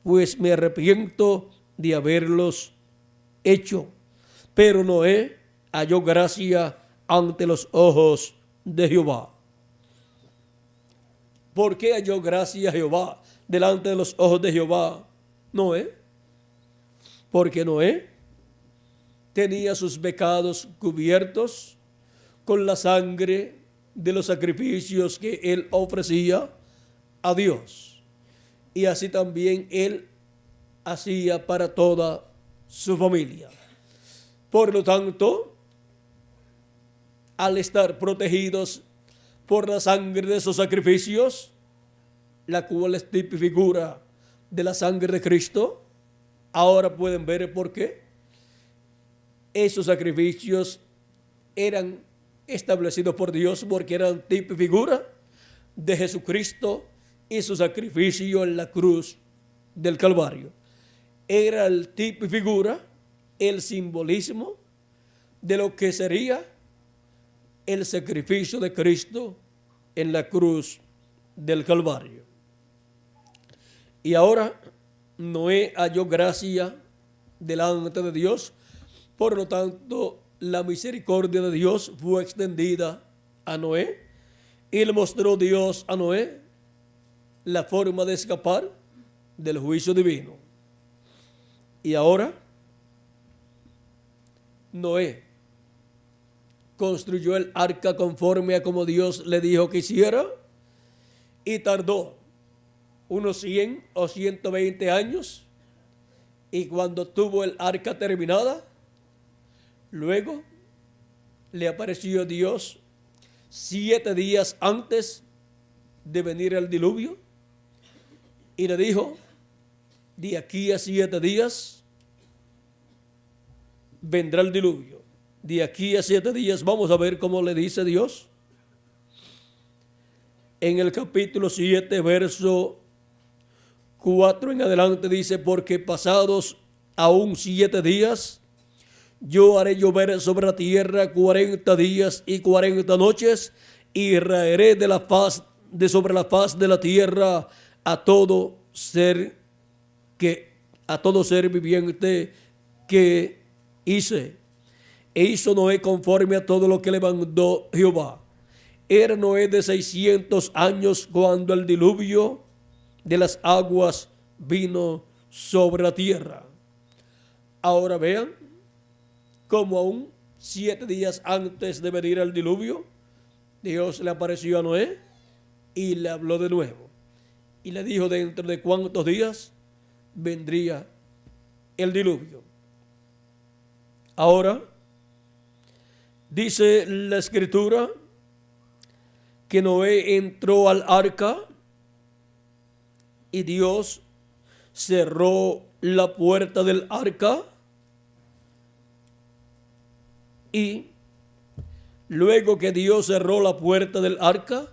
pues me arrepiento de haberlos hecho. Pero Noé halló gracia ante los ojos de Jehová. ¿Por qué halló gracia Jehová delante de los ojos de Jehová Noé? Porque Noé tenía sus pecados cubiertos con la sangre de los sacrificios que él ofrecía a Dios. Y así también él hacía para toda su familia. Por lo tanto, al estar protegidos por la sangre de esos sacrificios, la cual es tipo y figura de la sangre de Cristo, ahora pueden ver por qué esos sacrificios eran establecidos por Dios, porque eran tipo y figura de Jesucristo y su sacrificio en la cruz del Calvario. Era el tipo y figura, el simbolismo de lo que sería el sacrificio de Cristo en la cruz del Calvario. Y ahora Noé halló gracia delante de Dios, por lo tanto la misericordia de Dios fue extendida a Noé, y le mostró Dios a Noé la forma de escapar del juicio divino. Y ahora Noé construyó el arca conforme a como Dios le dijo que hiciera, y tardó unos 100 o 120 años, y cuando tuvo el arca terminada, luego le apareció Dios 7 días antes de venir el diluvio, y le dijo: de aquí a 7 días vendrá el diluvio. De aquí a 7 días, vamos a ver cómo le dice Dios. En el capítulo 7, verso 4 en adelante dice: porque pasados aún 7 días, yo haré llover sobre la tierra 40 días y 40 noches, y raeré sobre la faz de la tierra a todo ser viviente que hice. E hizo Noé conforme a todo lo que le mandó Jehová. Era Noé de 600 años cuando el diluvio de las aguas vino sobre la tierra. Ahora vean cómo aún 7 días antes de venir el diluvio, Dios le apareció a Noé y le habló de nuevo. Y le dijo dentro de cuántos días vendría el diluvio. Ahora, dice la Escritura que Noé entró al arca y Dios cerró la puerta del arca, y luego que Dios cerró la puerta del arca,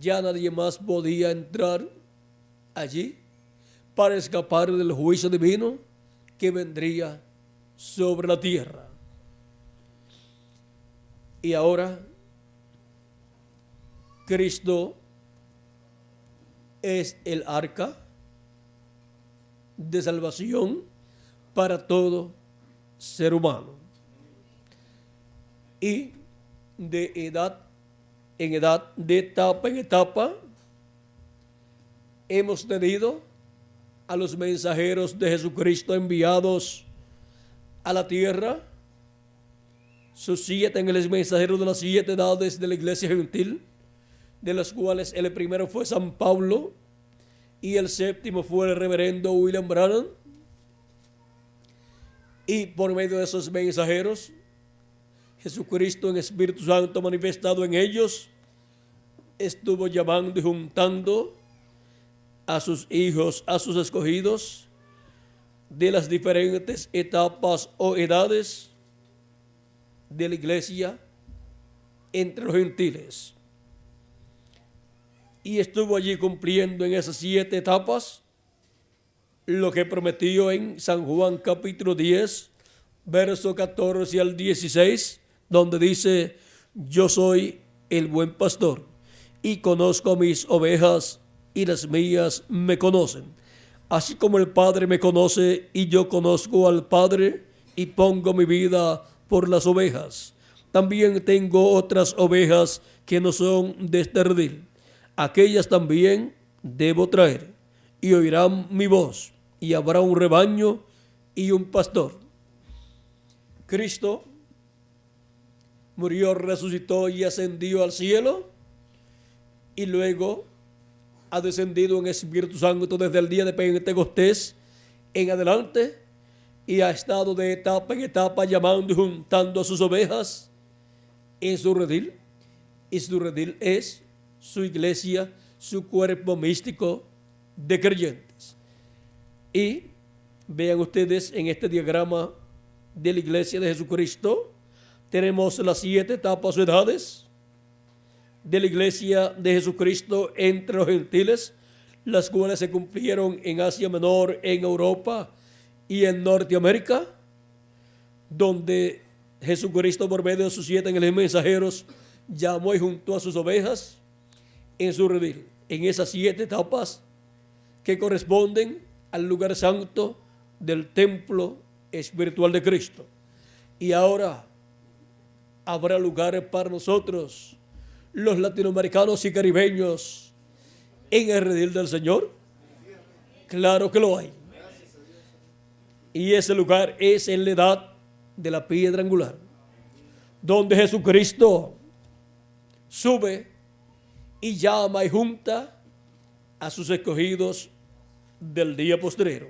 ya nadie más podía entrar allí para escapar del juicio divino que vendría sobre la tierra. Y ahora Cristo es el arca de salvación para todo ser humano. y de edad en edad, de etapa en etapa, hemos tenido a los mensajeros de Jesucristo enviados a la tierra, sus 7 ángeles mensajeros de las 7 edades de la iglesia gentil, de los cuales el primero fue San Pablo y el 7º fue el reverendo William Branham. Y por medio de esos mensajeros, Jesucristo en Espíritu Santo manifestado en ellos, estuvo llamando y juntando a sus hijos, a sus escogidos, de las diferentes etapas o edades de la iglesia entre los gentiles. Y estuvo allí cumpliendo en esas 7 etapas lo que prometió en San Juan capítulo 10, verso 14 al 16, donde dice: yo soy el buen pastor y conozco a mis ovejas y las mías me conocen, así como el Padre me conoce y yo conozco al Padre y pongo mi vida por las ovejas. También tengo otras ovejas que no son de este redil, aquellas también debo traer y oirán mi voz, y habrá un rebaño y un pastor. Cristo murió, resucitó y ascendió al cielo, y luego ha descendido en Espíritu Santo desde el día de Pentecostés en adelante, y ha estado de etapa en etapa llamando y juntando a sus ovejas en su redil, y su redil es su iglesia, su cuerpo místico de creyentes. Y vean ustedes en este diagrama de la iglesia de Jesucristo, tenemos las 7 etapas o edades de la iglesia de Jesucristo entre los gentiles, las cuales se cumplieron en Asia Menor, en Europa y en Norteamérica, donde Jesucristo por medio de sus 7 ángeles mensajeros llamó y juntó a sus ovejas en su redil, en esas 7 etapas que corresponden al lugar santo del templo espiritual de Cristo. Y ahora habrá lugares para nosotros, los latinoamericanos y caribeños, en el redil del Señor. Claro que lo hay. Y ese lugar es en la edad de la piedra angular, donde Jesucristo sube y llama y junta a sus escogidos del día postrero.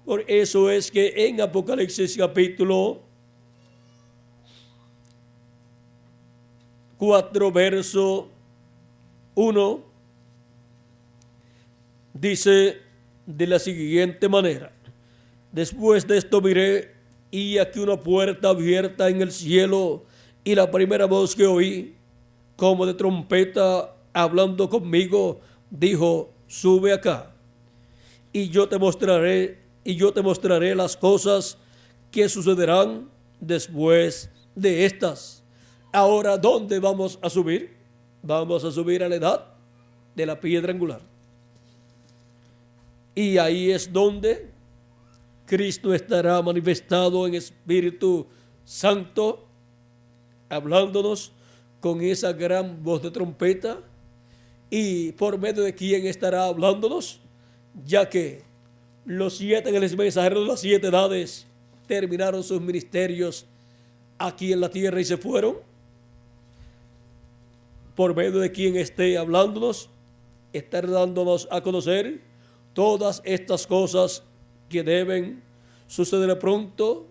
Por eso es que en Apocalipsis capítulo 4, verso 1, dice de la siguiente manera: después de esto miré, y aquí una puerta abierta en el cielo, y la primera voz que oí, como de trompeta, hablando conmigo, dijo: sube acá, y yo te mostraré las cosas que sucederán después de estas. Ahora, ¿dónde vamos a subir? Vamos a subir a la edad de la piedra angular. Y ahí es donde Cristo estará manifestado en Espíritu Santo, hablándonos con esa gran voz de trompeta. ¿Y por medio de quién estará hablándonos? Ya que los 7 ángeles mensajeros de las 7 edades terminaron sus ministerios aquí en la tierra y se fueron. Por medio de quien esté hablándonos, estar dándonos a conocer todas estas cosas que deben suceder pronto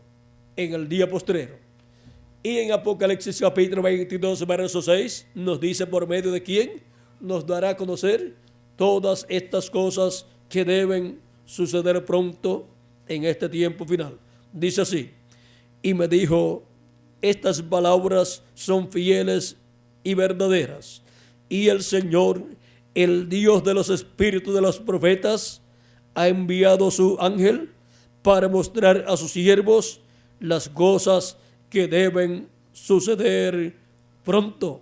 en el día postrero. Y en Apocalipsis capítulo 22, verso 6, nos dice por medio de quién nos dará a conocer todas estas cosas que deben suceder pronto en este tiempo final. Dice así: y me dijo, estas palabras son fieles y verdaderas, y el Señor, el Dios de los espíritus de los profetas, ha enviado su ángel para mostrar a sus siervos las cosas que deben suceder pronto.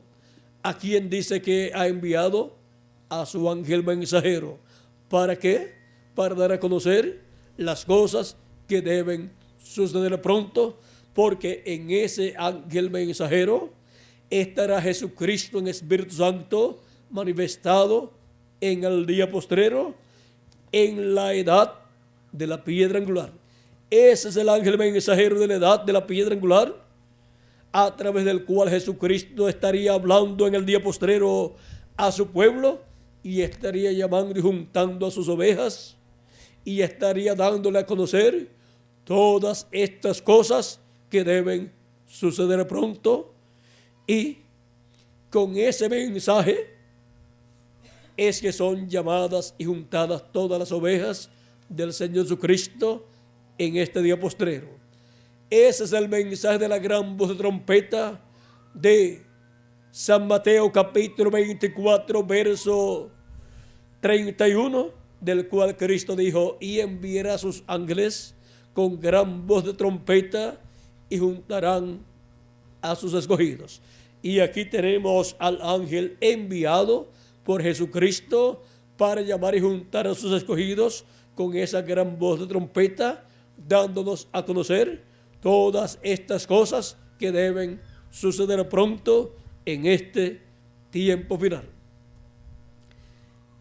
¿A quién dice que ha enviado? A su ángel mensajero. ¿Para qué? Para dar a conocer las cosas que deben suceder pronto, porque en ese ángel mensajero estará Jesucristo en Espíritu Santo manifestado en el día postrero, en la edad de la piedra angular. Ese es el ángel mensajero de la edad de la piedra angular, a través del cual Jesucristo estaría hablando en el día postrero a su pueblo y estaría llamando y juntando a sus ovejas y estaría dándole a conocer todas estas cosas que deben suceder pronto. Y con ese mensaje es que son llamadas y juntadas todas las ovejas del Señor Jesucristo en este día postrero. Ese es el mensaje de la gran voz de trompeta de San Mateo capítulo 24 verso 31, del cual Cristo dijo: y enviará a sus ángeles con gran voz de trompeta y juntarán a sus escogidos. Y aquí tenemos al ángel enviado por Jesucristo para llamar y juntar a sus escogidos con esa gran voz de trompeta, dándonos a conocer todas estas cosas que deben suceder pronto en este tiempo final.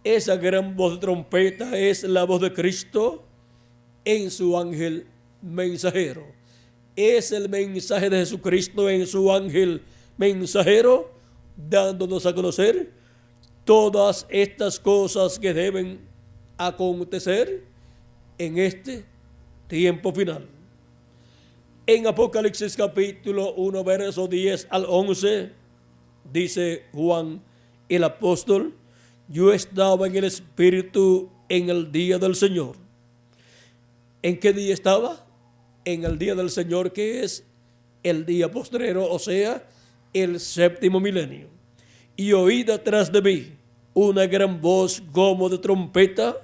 Esa gran voz de trompeta es la voz de Cristo en su ángel mensajero. Es el mensaje de Jesucristo en su ángel mensajero, dándonos a conocer todas estas cosas que deben acontecer en este tiempo final. En Apocalipsis capítulo 1 verso 10 al 11 dice Juan el apóstol: yo estaba en el Espíritu en el día del Señor. ¿En qué día estaba? En el día del Señor, que es el día postrero, o sea, el séptimo milenio. Y oí detrás de mí una gran voz como de trompeta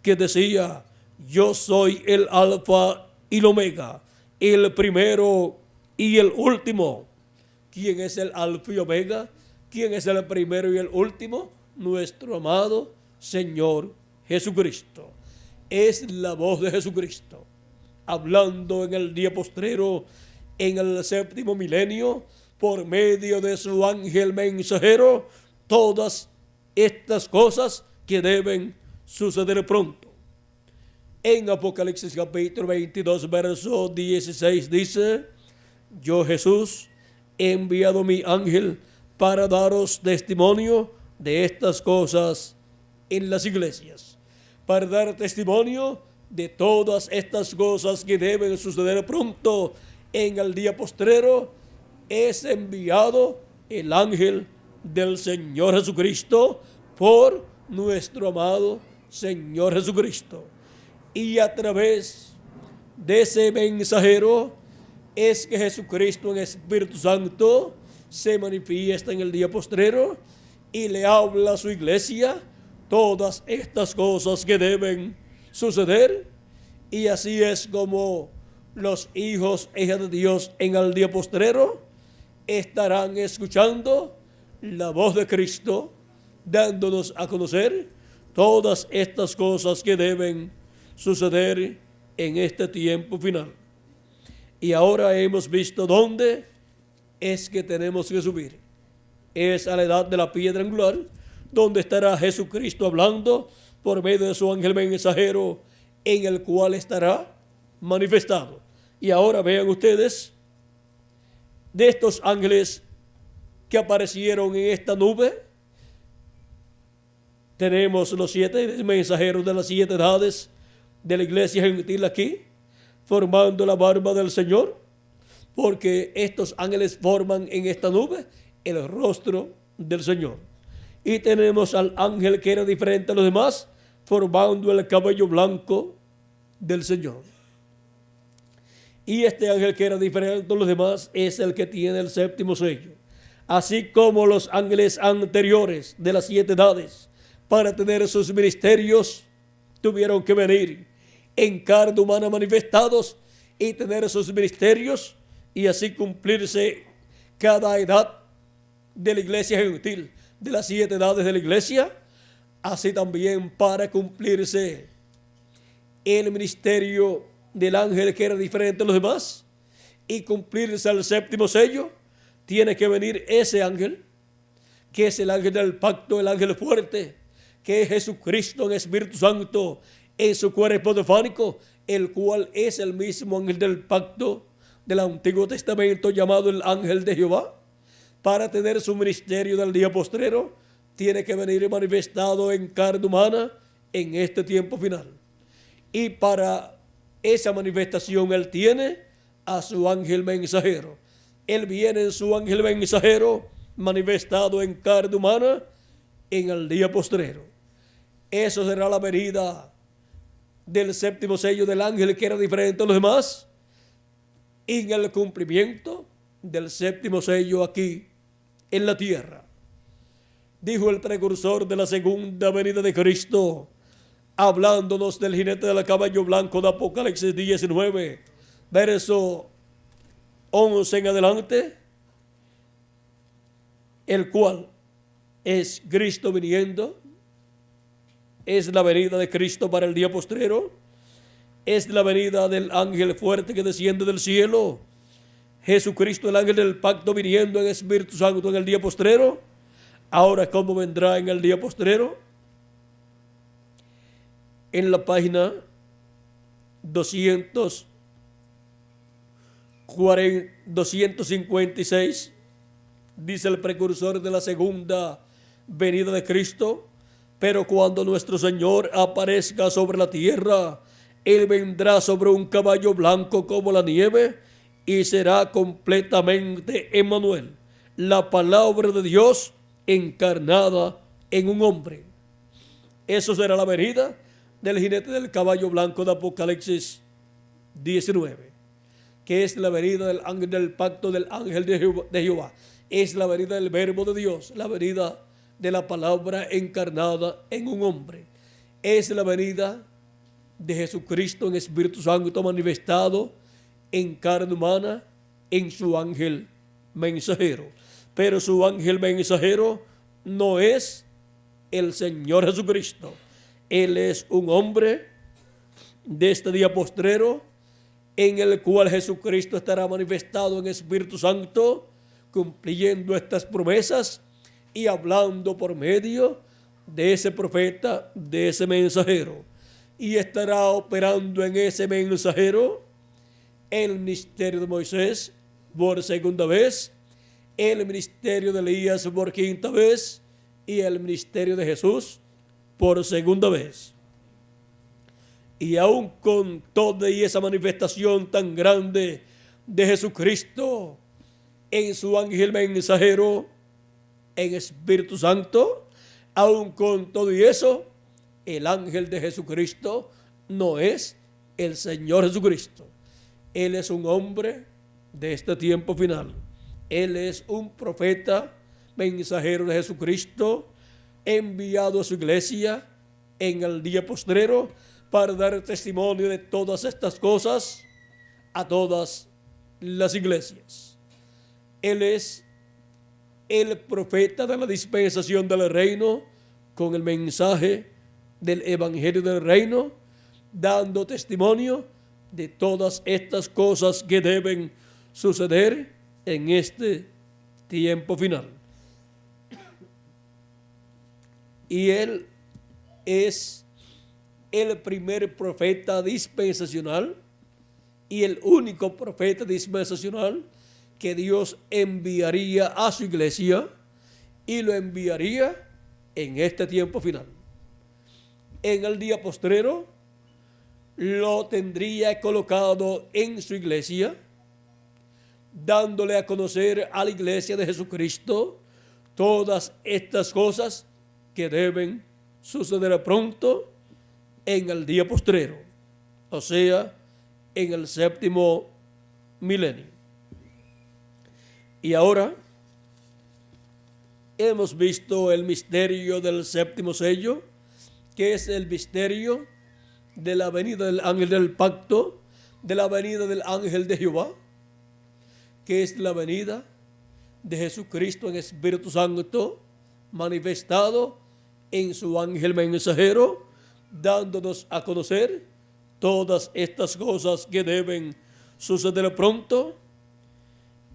que decía: yo soy el Alfa y el Omega, el primero y el último. ¿Quién es el Alfa y Omega? ¿Quién es el primero y el último? Nuestro amado Señor Jesucristo. Es la voz de Jesucristo hablando en el día postrero, en el séptimo milenio, por medio de su ángel mensajero, todas estas cosas que deben suceder pronto. En Apocalipsis capítulo 22 verso 16 dice: yo, Jesús, he enviado mi ángel para daros testimonio de estas cosas en las iglesias, para dar testimonio de todas estas cosas que deben suceder pronto en el día postrero. Es enviado el ángel del Señor Jesucristo por nuestro amado Señor Jesucristo. Y a través de ese mensajero es que Jesucristo en Espíritu Santo se manifiesta en el día postrero y le habla a su iglesia todas estas cosas que deben suceder. Y así es como los hijos e hijas de Dios en el día postrero estarán escuchando la voz de Cristo, dándonos a conocer todas estas cosas que deben suceder en este tiempo final. Y ahora hemos visto dónde es que tenemos que subir. Es a la edad de la piedra angular, donde estará Jesucristo hablando por medio de su ángel mensajero, en el cual estará manifestado. Y ahora vean ustedes, de estos ángeles que aparecieron en esta nube, tenemos los 7 mensajeros de las 7 edades de la iglesia gentil aquí, formando la barba del Señor, porque estos ángeles forman en esta nube el rostro del Señor. Y tenemos al ángel que era diferente a los demás, formando el cabello blanco del Señor. Y este ángel que era diferente a los demás es el que tiene el séptimo sello. Así como los ángeles anteriores de las 7 edades, para tener sus ministerios, tuvieron que venir en carne humana manifestados y tener sus ministerios y así cumplirse cada edad de la iglesia gentil, de las 7 edades de la iglesia. Así también para cumplirse el ministerio del ángel que era diferente a los demás, y cumplirse el séptimo sello, tiene que venir ese ángel, que es el ángel del pacto, el ángel fuerte, que es Jesucristo en Espíritu Santo, en su cuerpo teofánico, el cual es el mismo ángel del pacto del Antiguo Testamento llamado el ángel de Jehová. Para tener su ministerio del día postrero, tiene que venir manifestado en carne humana en este tiempo final. Y para esa manifestación él tiene a su ángel mensajero. Él viene en su ángel mensajero manifestado en carne humana en el día postrero. Eso será la venida del séptimo sello del ángel, que era diferente a los demás, en el cumplimiento del séptimo sello aquí en la tierra. Dijo el precursor de la segunda venida de Cristo, hablándonos del jinete del caballo blanco de Apocalipsis 19, verso 11 en adelante, el cual es Cristo viniendo, es la venida de Cristo para el día postrero, es la venida del ángel fuerte que desciende del cielo, Jesucristo el ángel del pacto viniendo en Espíritu Santo en el día postrero. Ahora, ¿cómo vendrá en el día postrero? En la página 256 dice el precursor de la segunda venida de Cristo: pero cuando nuestro Señor aparezca sobre la tierra, Él vendrá sobre un caballo blanco como la nieve y será completamente Emmanuel, la palabra de Dios encarnada en un hombre. Eso será la venida del jinete del caballo blanco de Apocalipsis 19, que es la venida del ángel del pacto, del ángel de Jehová. Es la venida del verbo de Dios, la venida de la palabra encarnada en un hombre. Es la venida de Jesucristo en Espíritu Santo manifestado en carne humana en su ángel mensajero. Pero su ángel mensajero no es el Señor Jesucristo. Él es un hombre de este día postrero en el cual Jesucristo estará manifestado en Espíritu Santo, cumpliendo estas promesas y hablando por medio de ese profeta, de ese mensajero. Y estará operando en ese mensajero el ministerio de Moisés por segunda vez, el ministerio de Elías por quinta vez y el ministerio de Jesús por segunda vez. Y aún con toda y esa manifestación tan grande de Jesucristo en su ángel mensajero en Espíritu Santo, aún con todo y eso, el ángel de Jesucristo no es el Señor Jesucristo. Él es un hombre de este tiempo final. Él es un profeta, mensajero de Jesucristo, enviado a su iglesia en el día postrero para dar testimonio de todas estas cosas a todas las iglesias. Él es el profeta de la dispensación del reino con el mensaje del evangelio del reino, dando testimonio de todas estas cosas que deben suceder en este tiempo final. Y él es el primer profeta dispensacional y el único profeta dispensacional que Dios enviaría a su iglesia, y lo enviaría en este tiempo final. En el día postrero lo tendría colocado en su iglesia, dándole a conocer a la iglesia de Jesucristo todas estas cosas que deben suceder pronto en el día postrero, o sea, en el séptimo milenio. Y ahora hemos visto el misterio del séptimo sello, que es el misterio de la venida del ángel del pacto, de la venida del ángel de Jehová, que es la venida de Jesucristo en Espíritu Santo, manifestado en su ángel mensajero, dándonos a conocer todas estas cosas que deben suceder pronto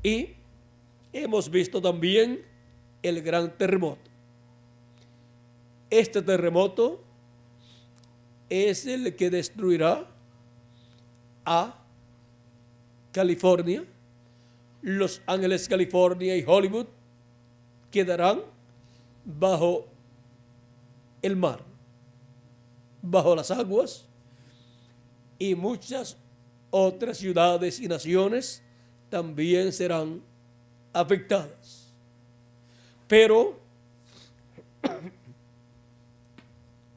Y hemos visto también el gran terremoto. Este terremoto es el que destruirá a California. Los Ángeles, California y Hollywood quedarán bajo el mar, bajo las aguas, y muchas otras ciudades y naciones también serán afectadas. Pero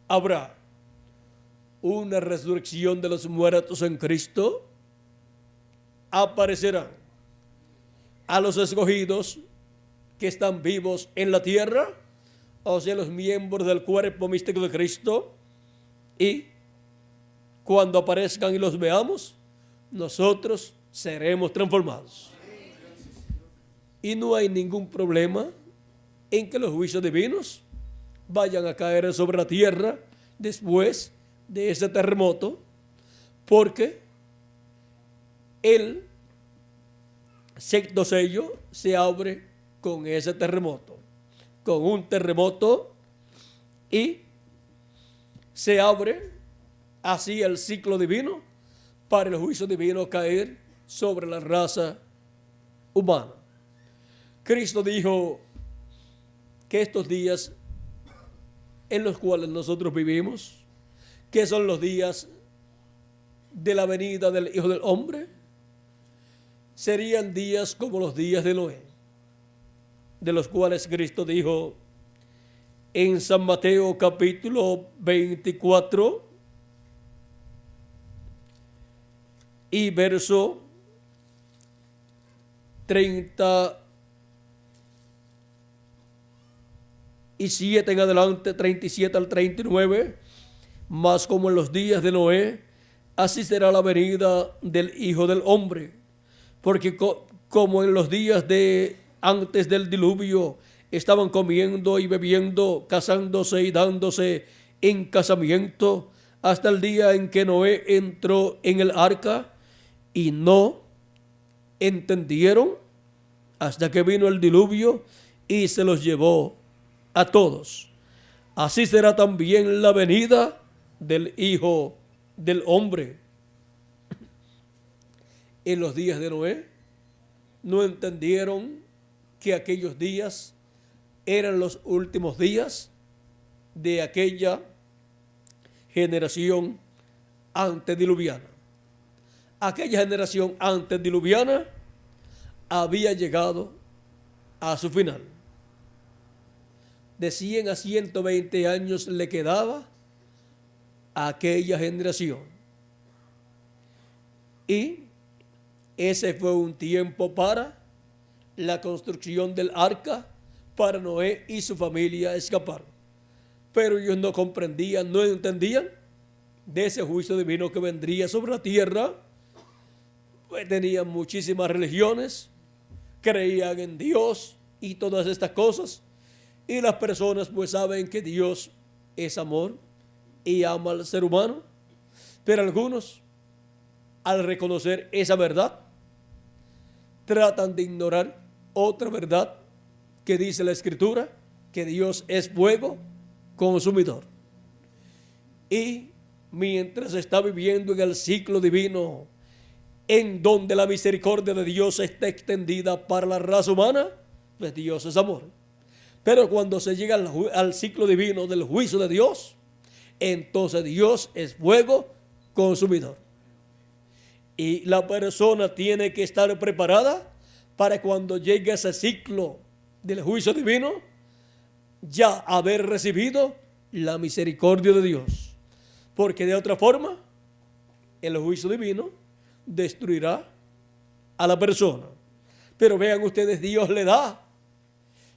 habrá una resurrección de los muertos en Cristo. Aparecerán a los escogidos que están vivos en la tierra, o sea, los miembros del cuerpo místico de Cristo, y cuando aparezcan y los veamos, nosotros seremos transformados. Y no hay ningún problema en que los juicios divinos vayan a caer sobre la tierra después de ese terremoto, porque el sexto sello se abre con ese terremoto, con un terremoto, y se abre así el ciclo divino para el juicio divino caer sobre la raza humana. Cristo dijo que estos días en los cuales nosotros vivimos, que son los días de la venida del Hijo del Hombre, serían días como los días de Noé, de los cuales Cristo dijo en San Mateo capítulo 24 y verso 37 en adelante, 37 al 39, mas como en los días de Noé, así será la venida del Hijo del Hombre. Porque como en los días de antes del diluvio estaban comiendo y bebiendo, casándose y dándose en casamiento, hasta el día en que Noé entró en el arca, y no entendieron hasta que vino el diluvio y se los llevó a todos. Así será también la venida del Hijo del Hombre. En los días de Noé no entendieron que aquellos días eran los últimos días de aquella generación antediluviana. Aquella generación antediluviana había llegado a su final. De 100 a 120 años le quedaba a aquella generación. Y ese fue un tiempo para la construcción del arca, para Noé y su familia escapar. Pero ellos no comprendían, no entendían de ese juicio divino que vendría sobre la tierra. Pues tenían muchísimas religiones, creían en Dios y todas estas cosas. Y las personas pues saben que Dios es amor y ama al ser humano. Pero algunos, al reconocer esa verdad, tratan de ignorar otra verdad que dice la Escritura, que Dios es fuego consumidor. Y mientras está viviendo en el ciclo divino, en donde la misericordia de Dios está extendida para la raza humana, pues Dios es amor. Pero cuando se llega al ciclo divino del juicio de Dios, entonces Dios es fuego consumidor. Y la persona tiene que estar preparada para cuando llegue ese ciclo del juicio divino, ya haber recibido la misericordia de Dios. Porque de otra forma, el juicio divino destruirá a la persona. Pero vean ustedes, Dios le da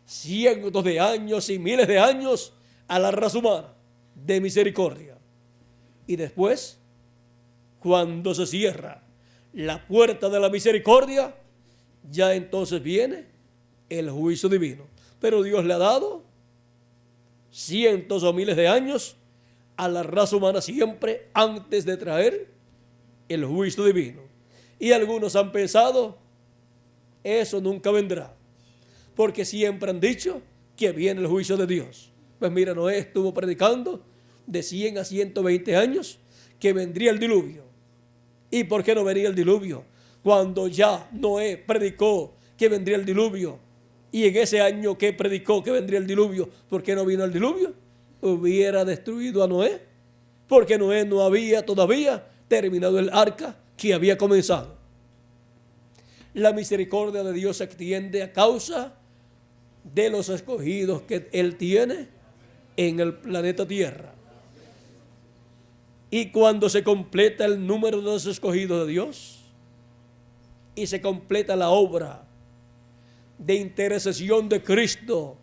cientos de años y miles de años a la raza humana de misericordia. Y después, cuando se cierra la puerta de la misericordia, ya entonces viene el juicio divino. Pero Dios le ha dado cientos o miles de años a la raza humana siempre antes de traer el juicio divino. Y algunos han pensado Eso nunca vendrá, porque siempre han dicho que viene el juicio de Dios. Pues mira, Noé estuvo predicando de 100 a 120 años que vendría el diluvio. ¿Y por qué no venía el diluvio? Cuando ya Noé predicó que vendría el diluvio, y en ese año que predicó que vendría el diluvio, ¿por qué no vino el diluvio? Hubiera destruido a Noé, porque Noé no había todavía terminado el arca que había comenzado. La misericordia de Dios se extiende a causa de los escogidos que Él tiene en el planeta Tierra. Y cuando se completa el número de los escogidos de Dios y se completa la obra de intercesión de Cristo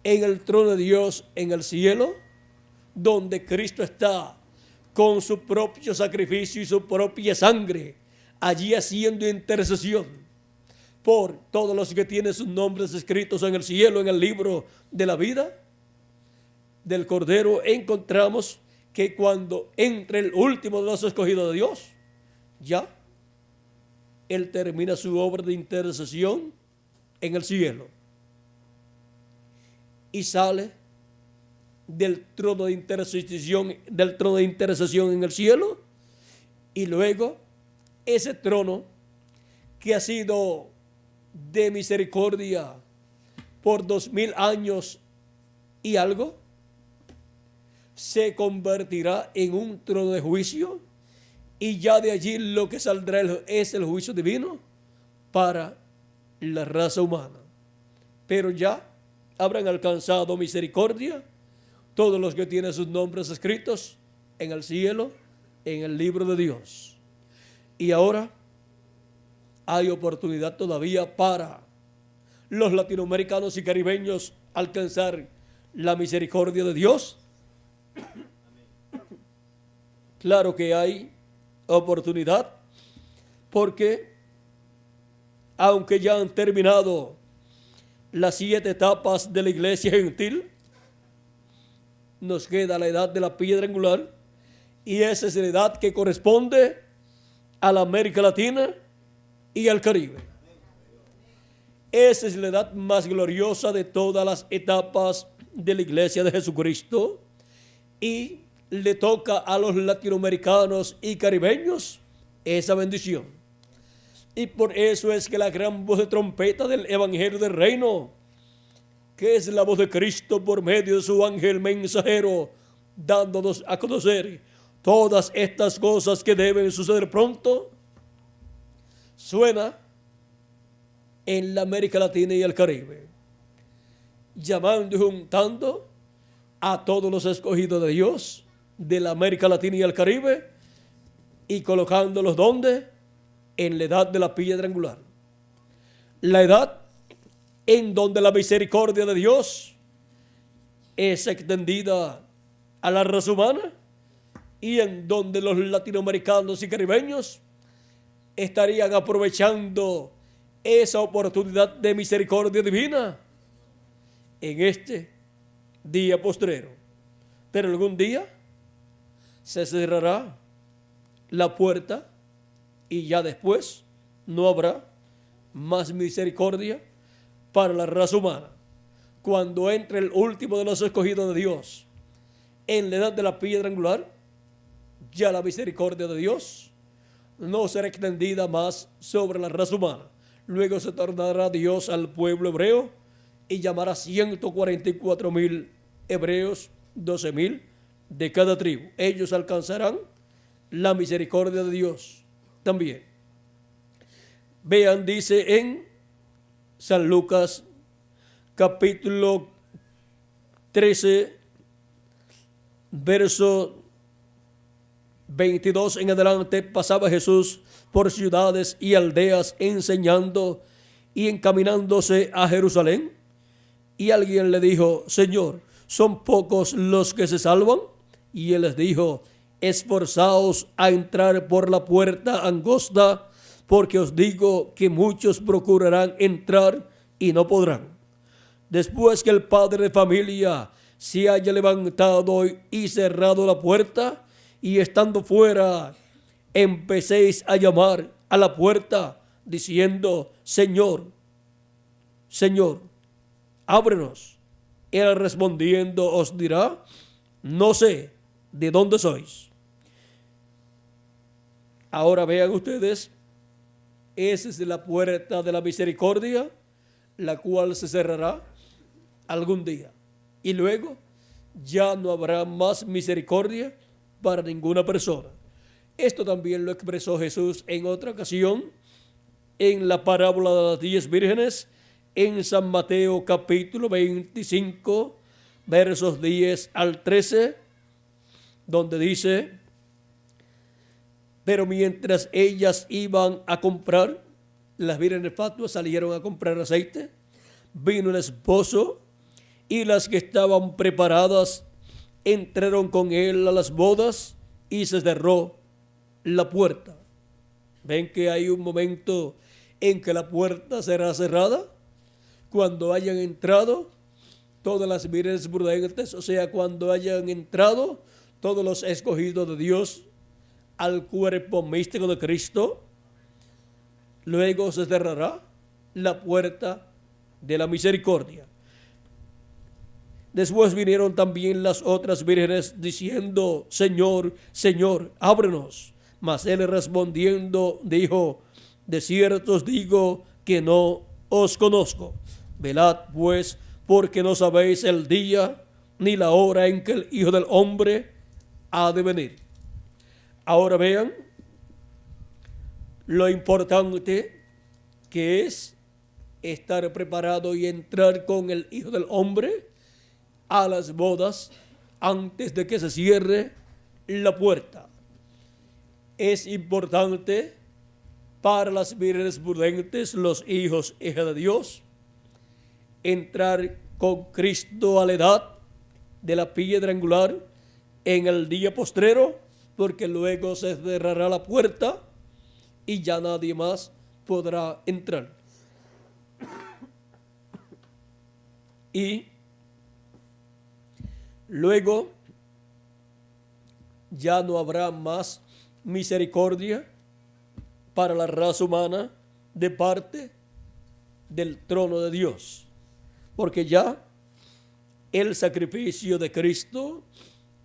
en el trono de Dios en el cielo, donde Cristo está con su propio sacrificio y su propia sangre, allí haciendo intercesión por todos los que tienen sus nombres escritos en el cielo, en el libro de la vida del Cordero. Encontramos que cuando entre el último de los escogidos de Dios, ya Él termina su obra de intercesión en el cielo y sale del trono de intercesión en el cielo, y luego ese trono que ha sido de misericordia por 2000 años y algo, se convertirá en un trono de juicio, y ya de allí lo que saldrá es el juicio divino para la raza humana. Pero ya habrán alcanzado misericordia todos los que tienen sus nombres escritos en el cielo, en el libro de Dios. Y ahora hay oportunidad todavía para los latinoamericanos y caribeños alcanzar la misericordia de Dios. Claro que hay oportunidad, porque aunque ya han terminado las 7 etapas de la iglesia gentil, nos queda la edad de la piedra angular, y esa es la edad que corresponde a la América Latina y al Caribe. Esa es la edad más gloriosa de todas las etapas de la iglesia de Jesucristo, y le toca a los latinoamericanos y caribeños esa bendición. Y por eso es que la gran voz de trompeta del Evangelio del Reino, que es la voz de Cristo por medio de su ángel mensajero, dándonos a conocer todas estas cosas que deben suceder pronto, suena en la América Latina y el Caribe, llamando y juntando a todos los escogidos de Dios de la América Latina y el Caribe, y colocándolos ¿dónde? En la edad de la piedra angular, la edad en donde la misericordia de Dios es extendida a la raza humana, y en donde los latinoamericanos y caribeños estarían aprovechando esa oportunidad de misericordia divina en este día postrero. Pero algún día se cerrará la puerta, y ya después no habrá más misericordia para la raza humana. Cuando entre el último de los escogidos de Dios en la edad de la piedra angular, ya la misericordia de Dios no será extendida más sobre la raza humana. Luego se tornará Dios al pueblo hebreo y llamará 144,000 hebreos, 12,000 de cada tribu. Ellos alcanzarán la misericordia de Dios también. Vean, dice en San Lucas capítulo 13, verso 22 en adelante, pasaba Jesús por ciudades y aldeas enseñando y encaminándose a Jerusalén. Y alguien le dijo: Señor, ¿son pocos los que se salvan? Y él les dijo: esforzaos a entrar por la puerta angosta, porque os digo que muchos procurarán entrar y no podrán. Después que el padre de familia se haya levantado y cerrado la puerta, y estando fuera empecéis a llamar a la puerta diciendo: Señor, Señor, ábrenos. Él respondiendo os dirá: no sé de dónde sois. Ahora vean ustedes, esa es la puerta de la misericordia, la cual se cerrará algún día. Y luego ya no habrá más misericordia para ninguna persona. Esto también lo expresó Jesús en otra ocasión, en la parábola de las 10 vírgenes, en San Mateo capítulo 25, versos 10 al 13, donde dice: pero mientras ellas iban a comprar, las vírgenes fatuas salieron a comprar aceite, vino el esposo, y las que estaban preparadas entraron con él a las bodas, y se cerró la puerta. ¿Ven que hay un momento en que la puerta será cerrada? Cuando hayan entrado todas las vírgenes prudentes, o sea, cuando hayan entrado todos los escogidos de Dios al cuerpo místico de Cristo, luego se cerrará la puerta de la misericordia. Después vinieron también las otras vírgenes diciendo: Señor, Señor, ábrenos. Mas él respondiendo dijo: de cierto os digo que no os conozco. Velad pues, porque no sabéis el día ni la hora en que el Hijo del Hombre ha de venir. Ahora vean lo importante que es estar preparado y entrar con el Hijo del Hombre a las bodas antes de que se cierre la puerta. Es importante para las vírgenes prudentes, los hijos e hijas de Dios, entrar con Cristo a la edad de la piedra angular en el día postrero, porque luego se cerrará la puerta y ya nadie más podrá entrar. Y luego ya no habrá más misericordia para la raza humana de parte del trono de Dios, porque ya el sacrificio de Cristo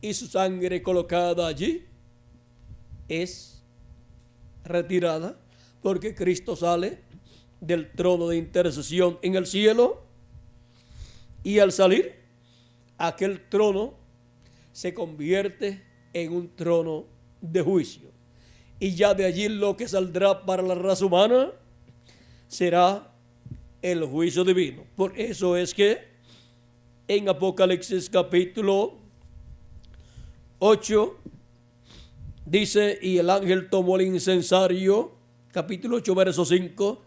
y su sangre colocada allí es retirada, porque Cristo sale del trono de intercesión en el cielo, y al salir, aquel trono se convierte en un trono de juicio, y ya de allí lo que saldrá para la raza humana será el juicio divino. Por eso es que en Apocalipsis capítulo 8 dice: y el ángel tomó el incensario, capítulo 8 verso 5,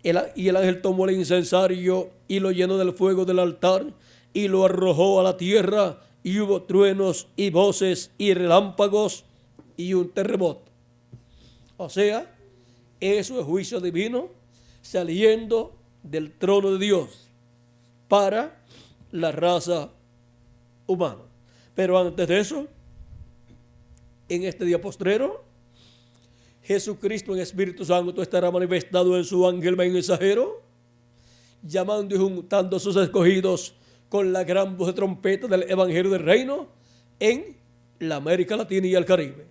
y el ángel tomó el incensario y lo llenó del fuego del altar y lo arrojó a la tierra, y hubo truenos y voces y relámpagos y un terremoto. O sea, eso es juicio divino saliendo del trono de Dios para la raza humana. Pero antes de eso, en este día postrero, Jesucristo en Espíritu Santo estará manifestado en su ángel mensajero, llamando y juntando a sus escogidos con la gran voz de trompeta del Evangelio del Reino en la América Latina y el Caribe.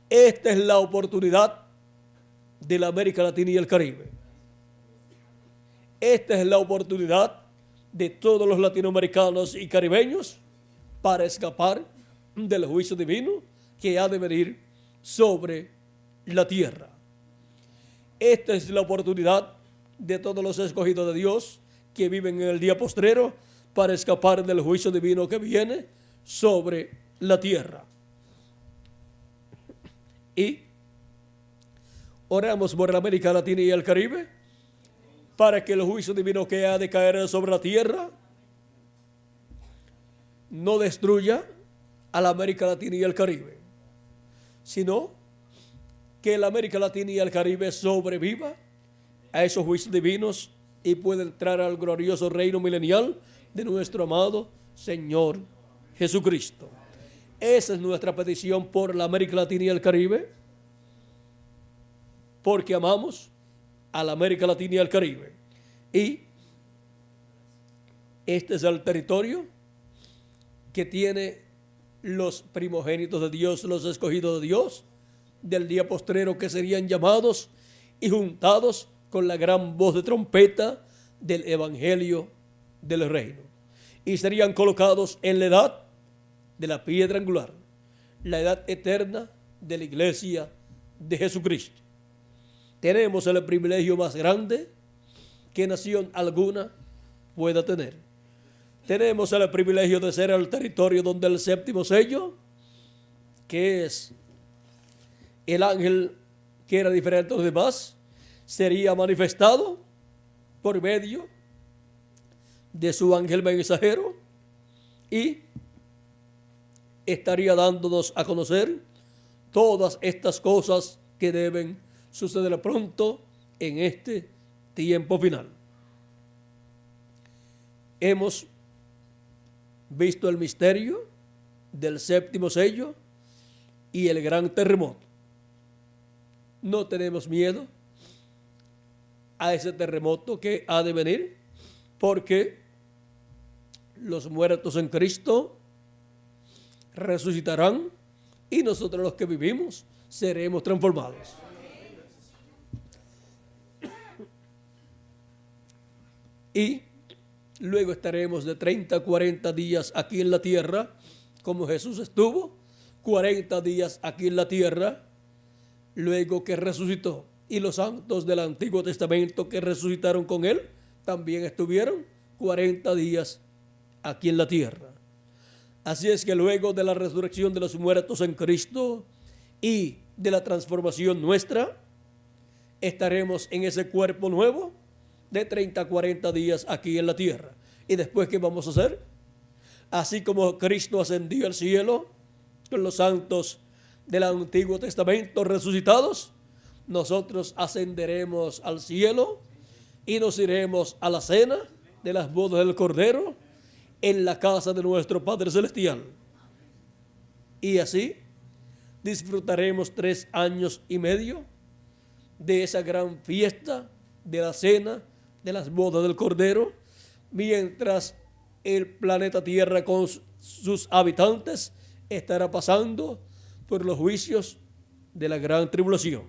Esta es la oportunidad de la América Latina y el Caribe. Esta es la oportunidad de todos los latinoamericanos y caribeños para escapar del juicio divino que ha de venir sobre la tierra. Esta es la oportunidad de todos los escogidos de Dios que viven en el día postrero para escapar del juicio divino que viene sobre la tierra. Y oramos por la América Latina y el Caribe para que el juicio divino que ha de caer sobre la tierra no destruya a la América Latina y el Caribe, sino que la América Latina y el Caribe sobreviva a esos juicios divinos y pueda entrar al glorioso reino milenial de nuestro amado Señor Jesucristo. Esa es nuestra petición por la América Latina y el Caribe, porque amamos a la América Latina y al Caribe. Y este es el territorio que tiene los primogénitos de Dios, los escogidos de Dios, del día postrero, que serían llamados y juntados con la gran voz de trompeta del evangelio del reino. Y serían colocados en la edad de la piedra angular, la edad eterna de la iglesia de Jesucristo. Tenemos el privilegio más grande que nación alguna pueda tener. Tenemos el privilegio de ser el territorio donde el séptimo sello, que es el ángel que era diferente a los demás, sería manifestado por medio de su ángel mensajero y estaría dándonos a conocer todas estas cosas que deben suceder pronto en este tiempo final. Hemos visto el misterio del séptimo sello y el gran terremoto. No tenemos miedo a ese terremoto que ha de venir, porque los muertos en Cristo resucitarán y nosotros los que vivimos seremos transformados. Y luego estaremos de 30 a 40 días aquí en la tierra, como Jesús estuvo 40 días aquí en la tierra, luego que resucitó. Y los santos del Antiguo Testamento que resucitaron con él también estuvieron 40 días aquí en la tierra. Así es que luego de la resurrección de los muertos en Cristo y de la transformación nuestra, estaremos en ese cuerpo nuevo de 30 a 40 días aquí en la tierra. ¿Y después qué vamos a hacer? Así como Cristo ascendió al cielo con los santos del Antiguo Testamento resucitados, nosotros ascenderemos al cielo y nos iremos a la cena de las bodas del Cordero en la casa de nuestro Padre Celestial. Y así disfrutaremos 3 años y medio de esa gran fiesta de la cena de las bodas del Cordero, mientras el planeta Tierra con sus habitantes estará pasando por los juicios de la gran tribulación.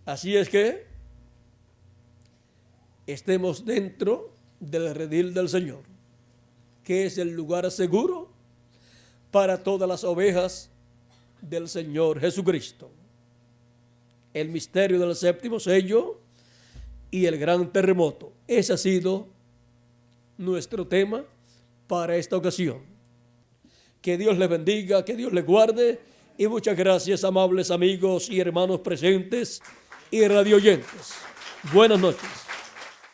Así es que estemos dentro del redil del Señor, que es el lugar seguro para todas las ovejas del Señor Jesucristo. El misterio del séptimo sello y el gran terremoto. Ese ha sido nuestro tema para esta ocasión. Que Dios les bendiga, que Dios les guarde, y muchas gracias, amables amigos y hermanos presentes y radioyentes. Buenas noches.